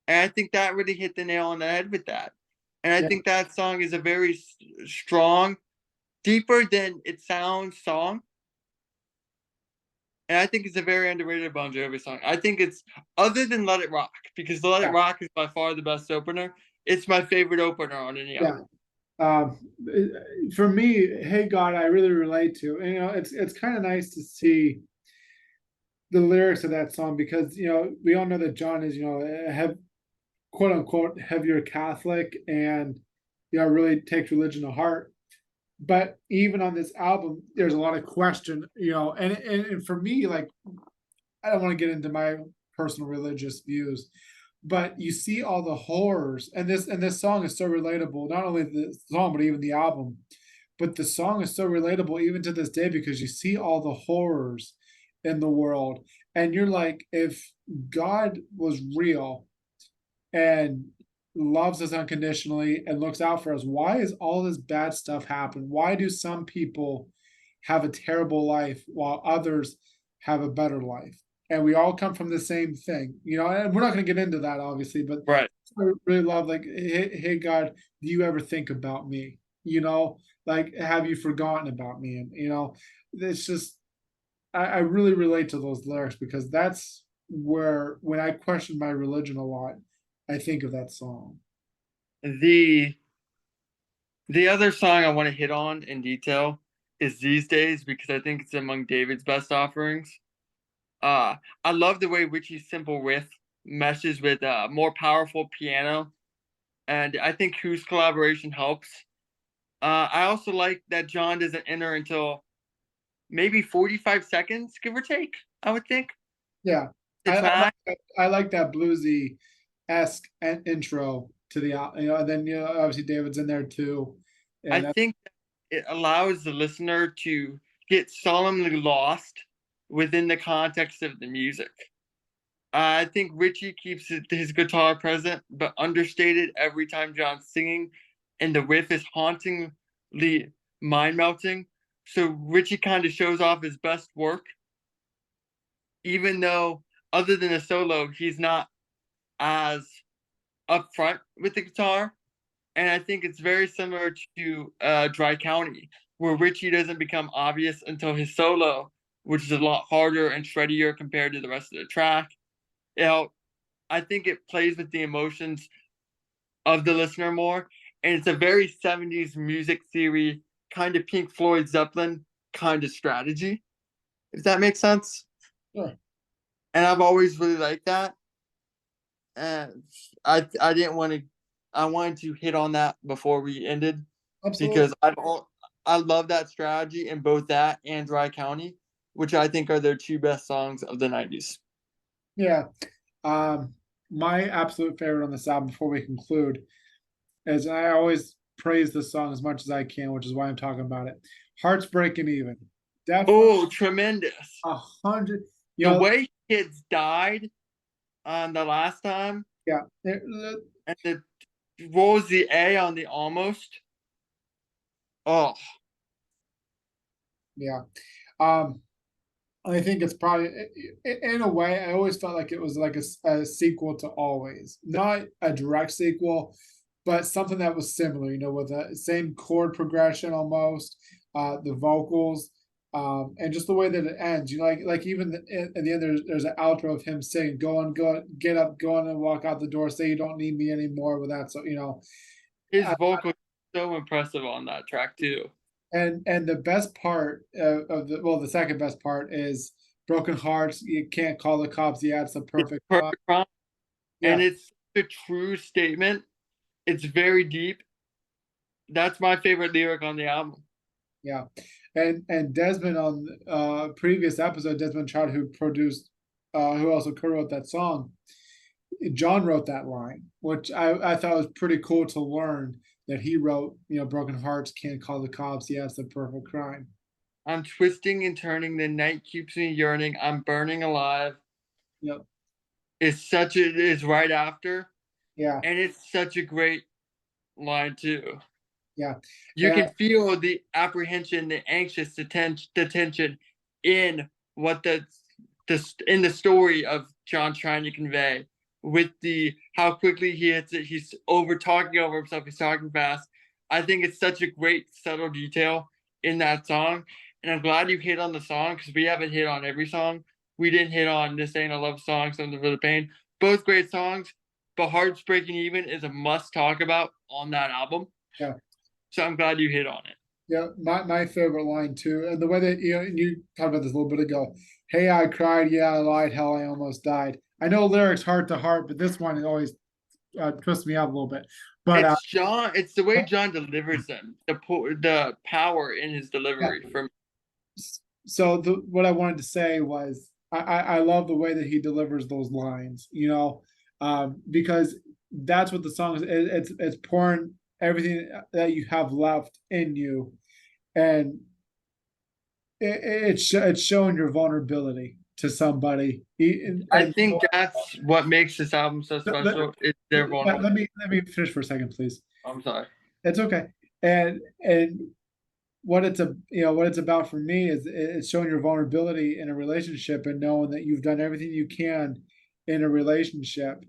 And I think that really hit the nail on the head with that. And I Yeah. think that song is a very strong, deeper than it sounds song. And I think it's a very underrated Bon Jovi song. I think it's, other than Let It Rock, because Let It Rock is by far the best opener. It's my favorite opener on any album. Um, for me, Hey God, I really relate to. And, it's kind of nice to see the lyrics of that song because we all know that John is have quote unquote heavier Catholic and really takes religion to heart. But even on this album, there's a lot of question, and for me, like I don't want to get into my personal religious views, but you see all the horrors, and this song is so relatable. Not only the song, but even the album. But the song is so relatable even to this day because you see all the horrors in the world, and you're like, if God was real and loves us unconditionally and looks out for us, why is all this bad stuff happen? Why do some people have a terrible life while others have a better life? And we all come from the same thing, and we're not going to get into that obviously, but Right. I really love, like, hey God, do you ever think about me? Like, have you forgotten about me? And it's just, I really relate to those lyrics because that's where, when I question my religion a lot, I think of that song. The the other song I want to hit on in detail is These Days, because I think it's among David's best offerings. I love the way Richie's simple riff meshes with more powerful piano, and I think whose collaboration helps. I also like that John doesn't enter until maybe 45 seconds, give or take, I would think. Yeah, The like track, I like that bluesy esque intro to the and then obviously David's in there too, I and think it allows the listener to get solemnly lost within the context of the music. I think Richie keeps his guitar present, but understated every time John's singing, and the riff is hauntingly mind melting. So Richie kind of shows off his best work, even though, other than a solo, he's not as upfront with the guitar. And I think it's very similar to Dry County, where Richie doesn't become obvious until his solo, which is a lot harder and shreddier compared to the rest of the track. You know, I think it plays with the emotions of the listener more, and it's a very 70s music theory kind of Pink Floyd Zeppelin kind of strategy, if that makes sense. sure, And I've always really liked that. And I didn't want to, I wanted to hit on that before we ended, absolutely, because I love that strategy in both that and Dry County, which I think are their two best songs of the 90s. yeah. Um, my absolute favorite on this album, before we conclude, is, and I always praise this song as much as I can, which is why I'm talking about it. Hearts Breaking Even, definitely Oh, tremendous. 100. The way kids died on the last time, Yeah, and the rolls the A on the almost. Oh, yeah. Um, I think it's probably, in a way, I always felt like it was like a sequel to Always, not a direct sequel, but something that was similar, with the same chord progression almost, the vocals, and just the way that it ends. Like even at the end, there's an outro of him saying, "Go on, go, get up, go on and walk out the door. Say you don't need me anymore." With that, so his vocal is so impressive on that track too. and the best part of the second best part is Broken Hearts. You can't call the cops. Yeah, it's the perfect song. Perfect prompt, and Yeah, it's a true statement. It's very deep. That's my favorite lyric on the album. yeah. And Desmond, on previous episode, Desmond Child, who produced who also co-wrote that song, John wrote that line, which I thought was pretty cool to learn that he wrote, broken hearts can't call the cops. Yeah, it's the perfect crime. I'm twisting and turning, the night keeps me yearning, I'm burning alive. Yep. Is right after, Yeah. and it's such a great line too. Yeah. You And can feel the apprehension, the anxious, the tension in what in the story of John trying to convey with the how quickly he hits it. He's over talking over himself. He's talking fast. I think it's such a great subtle detail in that song, and I'm glad you hit on the song because we haven't hit on every song. We didn't hit on "This Ain't a Love Song," "Something for the Pain." Both great songs, but "Hearts Breaking Even" is a must talk about on that album. yeah, So I'm glad you hit on it. yeah, my favorite line too, and the way that and you talked about this a little bit ago. Hey, I cried. Yeah, I lied. Hell, I almost died. I know lyrics heart to heart, but this one always twists me up a little bit. But It's John. It's the way John delivers them. The power in his yeah, delivery. From so what I wanted to say was I love the way that he delivers those lines, because that's what the song is. It's pouring everything that you have left in you, and it's showing your vulnerability to somebody. I And think that's what makes this album so let, special. Is their let vulnerability. me let me finish for a second, please. I'm sorry. It's okay. And what what it's about for me is it's showing your vulnerability in a relationship and knowing that you've done everything you can in a relationship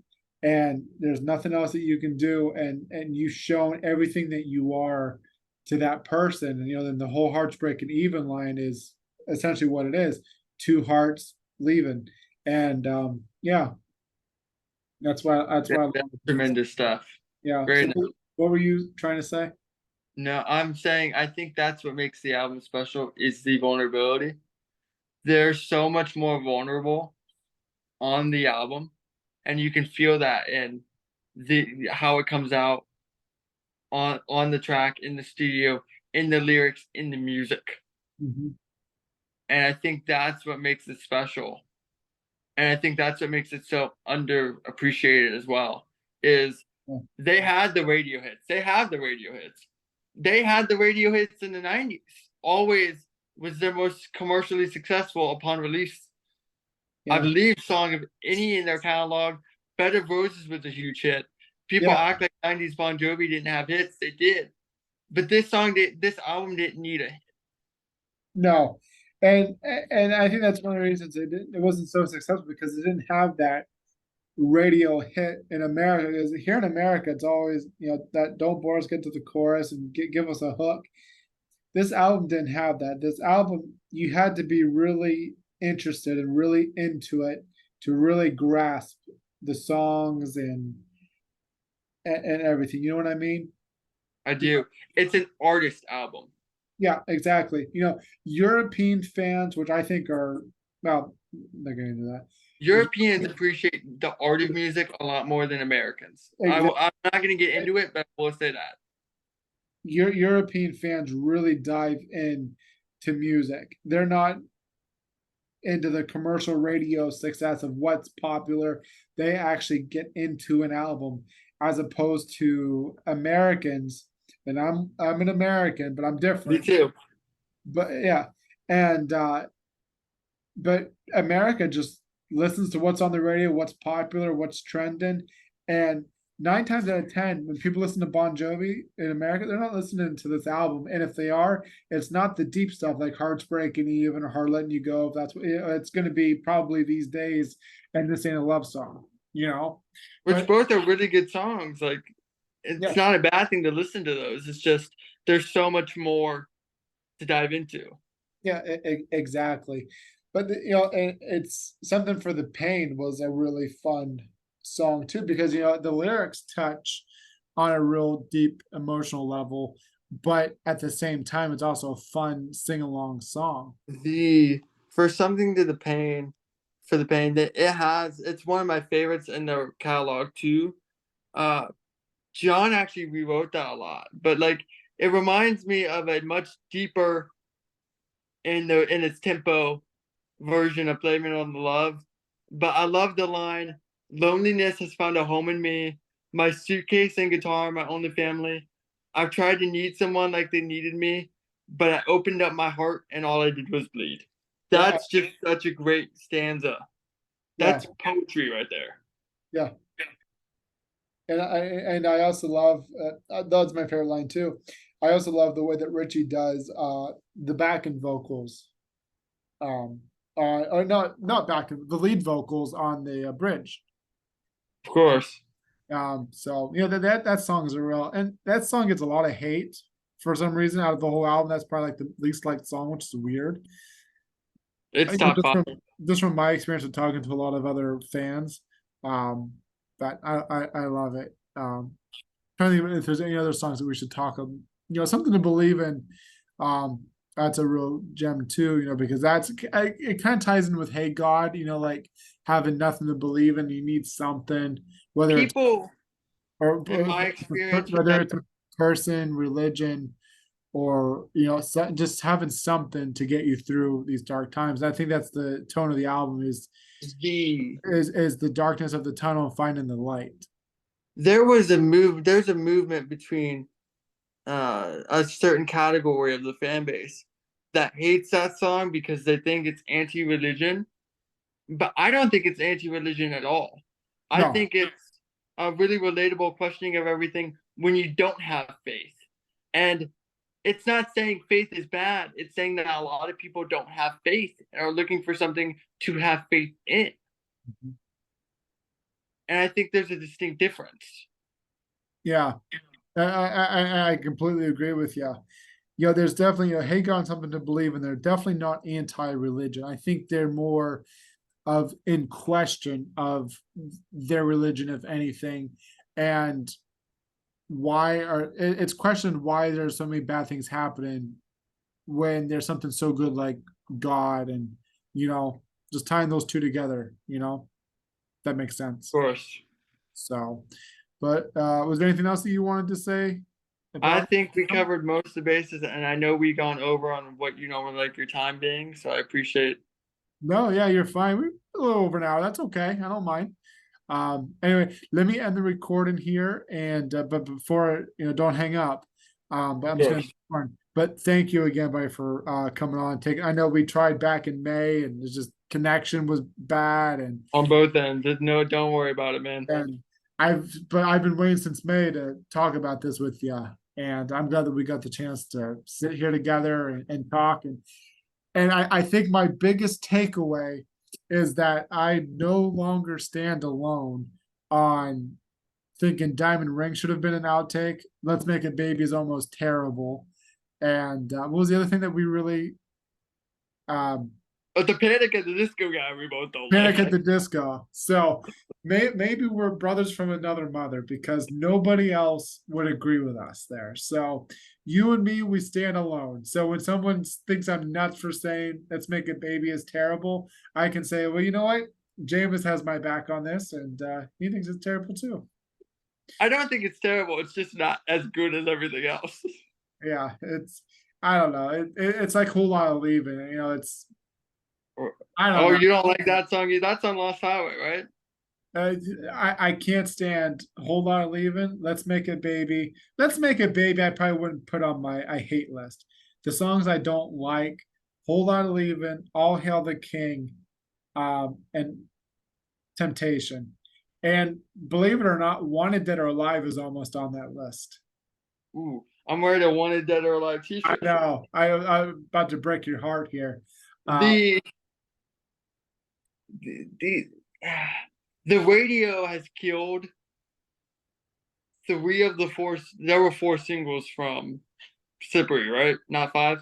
and there's nothing else that you can do and you've shown everything that you are to that person. And then the whole hearts breaking even line is essentially what it is. Two hearts leaving. And yeah, that's why I love That's it. tremendous stuff. Yeah. Very So nice. what were you trying to say? No, I'm saying I think that's what makes the album special is the vulnerability. They're so much more vulnerable on the album, and you can feel that in the how it comes out on the track, in the studio, in the lyrics, in the music. Mhm. And I think that's what makes it special. And I think that's what makes it so underappreciated as well. Is Yeah. they had the radio hits. They have the radio hits. They had the radio hits in the 90s. Always was their most commercially successful upon release. I Yeah. believe song of any in their catalog. Bed of Roses was a huge hit. People Yeah. act like 90s Bon Jovi didn't have hits. They did. But this album didn't need a hit. No. And I think that's one of the reasons it wasn't so successful because it didn't have that radio hit in America. Because here in America, it's always, that don't bore us, get to the chorus and give us a hook. This album didn't have that. This album, you had to be really interested and really into it to really grasp the songs and everything. You know what I mean? I do. It's an artist album. Yeah, exactly. European fans, which I think are, well, I'm not getting into that. Europeans appreciate the art of music a lot more than Americans. Exactly. I'm not going to get into it, but I will say that. European fans really dive in to music. They're not into the commercial radio success of what's popular. They actually get into an album as opposed to Americans. And I'm an American, but I'm Me different. too. But yeah. And but America just listens to what's on the radio, what's popular, what's trending. And 9 times out of 10, when people listen to Bon Jovi in America, they're not listening to this album. And if they are, it's not the deep stuff like Hearts Breaking Even or Hard Letting You Go. If that's what it's going to be probably these days. And This Ain't a Love Song. Which But both are really good songs. Like, yeah, it's not a bad thing to listen to those. It's just there's so much more to dive into. yeah, exactly. But it's Something for the Pain was a really fun song too because the lyrics touch on a real deep emotional level, but at the same time, it's also a fun sing along song. The for something to the pain, for the pain that it's one of my favorites in their catalog too. Uh, John actually rewrote that a lot, but like it reminds me of a much deeper in its tempo version of Blame It on the Love, but I love the line, "Loneliness has found a home in me. My suitcase and guitar are my only family. I've tried to need someone like they needed me, but I opened up my heart and all I did was bleed." Yeah, That's just such a great stanza. yeah, That's poetry right there. yeah. And I also love that's my favorite line too. I also love the way that Richie does the backing vocals, or not backing the lead vocals on the bridge. Of course. So that song is a real, and that song gets a lot of hate for some reason out of the whole album. That's probably like the least liked song, which is weird. It's Know, top five. just from my experience of talking to a lot of other fans, um, but I love it. Trying to think if there's any other songs that we should talk about. Something to believe in. That's a real gem too. Because it kind of ties in with Hey God. Like having nothing to believe in, you need something, whether it's People, in or my experience with whether that, it's a person, religion, or just having something to get you through these dark times. I think that's the tone of the album the is the darkness of the tunnel and finding the light. there's a movement between a certain category of the fan base that hates that song because they think it's anti-religion, but I don't think it's anti-religion at all. I No, think it's a really relatable questioning of everything when you don't have faith. And it's not saying faith is bad. It's saying that a lot of people don't have faith and are looking for something to have faith in. And I think there's a distinct difference. yeah, I completely agree with you. There's definitely a Hagar on something to believe in. They're definitely not anti-religion. I think they're more of in question of their religion, if anything, and it's questioned why there's so many bad things happening when there's something so good like God, and just tying those two together, that makes sense. Of course. So, but was there anything else that you wanted to say I about? think we covered most of the bases, and I know we gone over on what you normally like your time being, so I appreciate. No, yeah, you're fine. We're a little over an hour. That's okay. I don't mind. Anyway, let me end the recording here, and but before don't hang up. But Of I'm just course. gonna. But thank you again, buddy, for coming on. I know we tried back in May, and there's just connection was bad, On both ends. No, don't worry about it, man. and I've been waiting since May to talk about this with you, and I'm glad that we got the chance to sit here together and talk, and I think my biggest takeaway is that I no longer stand alone on thinking Diamond Ring should have been an outtake. Let's Make It Baby is almost terrible. And what was the other thing that we really um, But the Panic at the Disco guy, we both don't Panic like. at the Disco? So maybe we're brothers from another mother because nobody else would agree with us there. So you and me, we stand alone. So when someone thinks I'm nuts for saying Let's Make It Baby is terrible, I can say, well, you know what? Jameis has my back on this, and he thinks it's terrible too. I don't think it's terrible. It's just not as good as everything else. Yeah, I don't know. It's like Whole Lot of Leaving. It's I don't Oh, know. you don't like that song? That's on Lost Highway, right? I can't stand Whole Lot of Leaving. Let's Make It Baby. Let's Make It Baby. I probably wouldn't put on my I hate list. The songs I don't like: Whole Lot of Leaving, All Hail the King, and Temptation. And believe it or not, Wanted Dead or Alive is almost on that list. Ooh, I'm wearing a Wanted Dead or Alive I T-shirt. know. I'm about to break your heart here. Uh, The the the radio has killed three of the four. There were four singles from Slippery, right? Not five.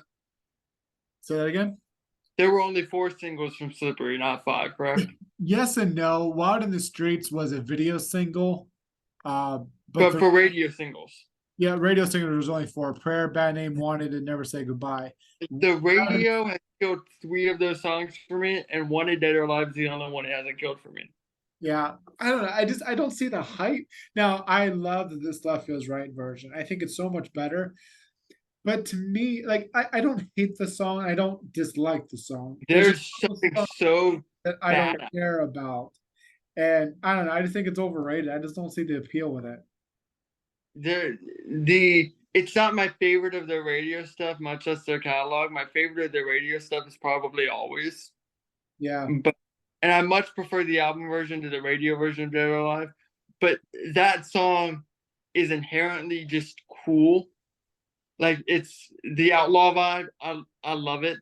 say that again. There were only four singles from Slippery, not five, correct? Yes and no. Wild in the Streets was a video single. Uh, but But for radio singles, yeah, radio single was only four: Prayer, Bad Name, Wanted, and Never Say Goodbye. the radio has killed three of those songs for me, and Wanted Dead or Alive is the only one it hasn't killed for me. Yeah, I don't know. I don't see the hype. Now I love the This Love Feels Right version. I think it's so much better. But to me, like I don't hate the song. I don't dislike the song. There's just There's something so that I don't bad. care about. And I don't know, I just think it's overrated. I just don't see the appeal with it. The it's not my favorite of their radio stuff, much less their catalog. My favorite of their radio stuff is probably Always. Yeah, But and I much prefer the album version to the radio version of Dead or Alive. But that song is inherently just cool. Like it's the outlaw vibe. I love it.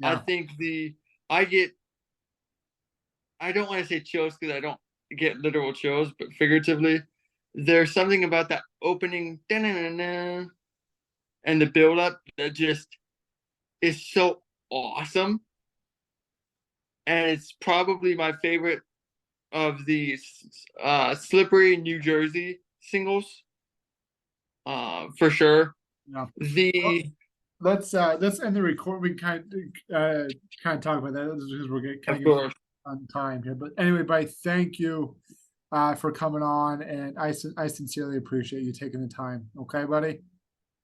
I yeah. think I get I don't want to say chills because I don't get literal chills, but figuratively, there's something about that opening and the build up that just is so awesome. And it's probably my favorite of the Slippery New Jersey singles, for sure. Yeah. Well, The let's end the record. We can kind of talk about that because we're getting kind of of getting course, on time here. But anyway, buddy, thank you for coming on, and I sincerely appreciate you taking the time. Okay, buddy.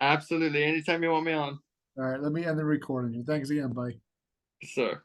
absolutely. Anytime you want me on, All right, let me end the recording here. Thanks again, buddy. sir.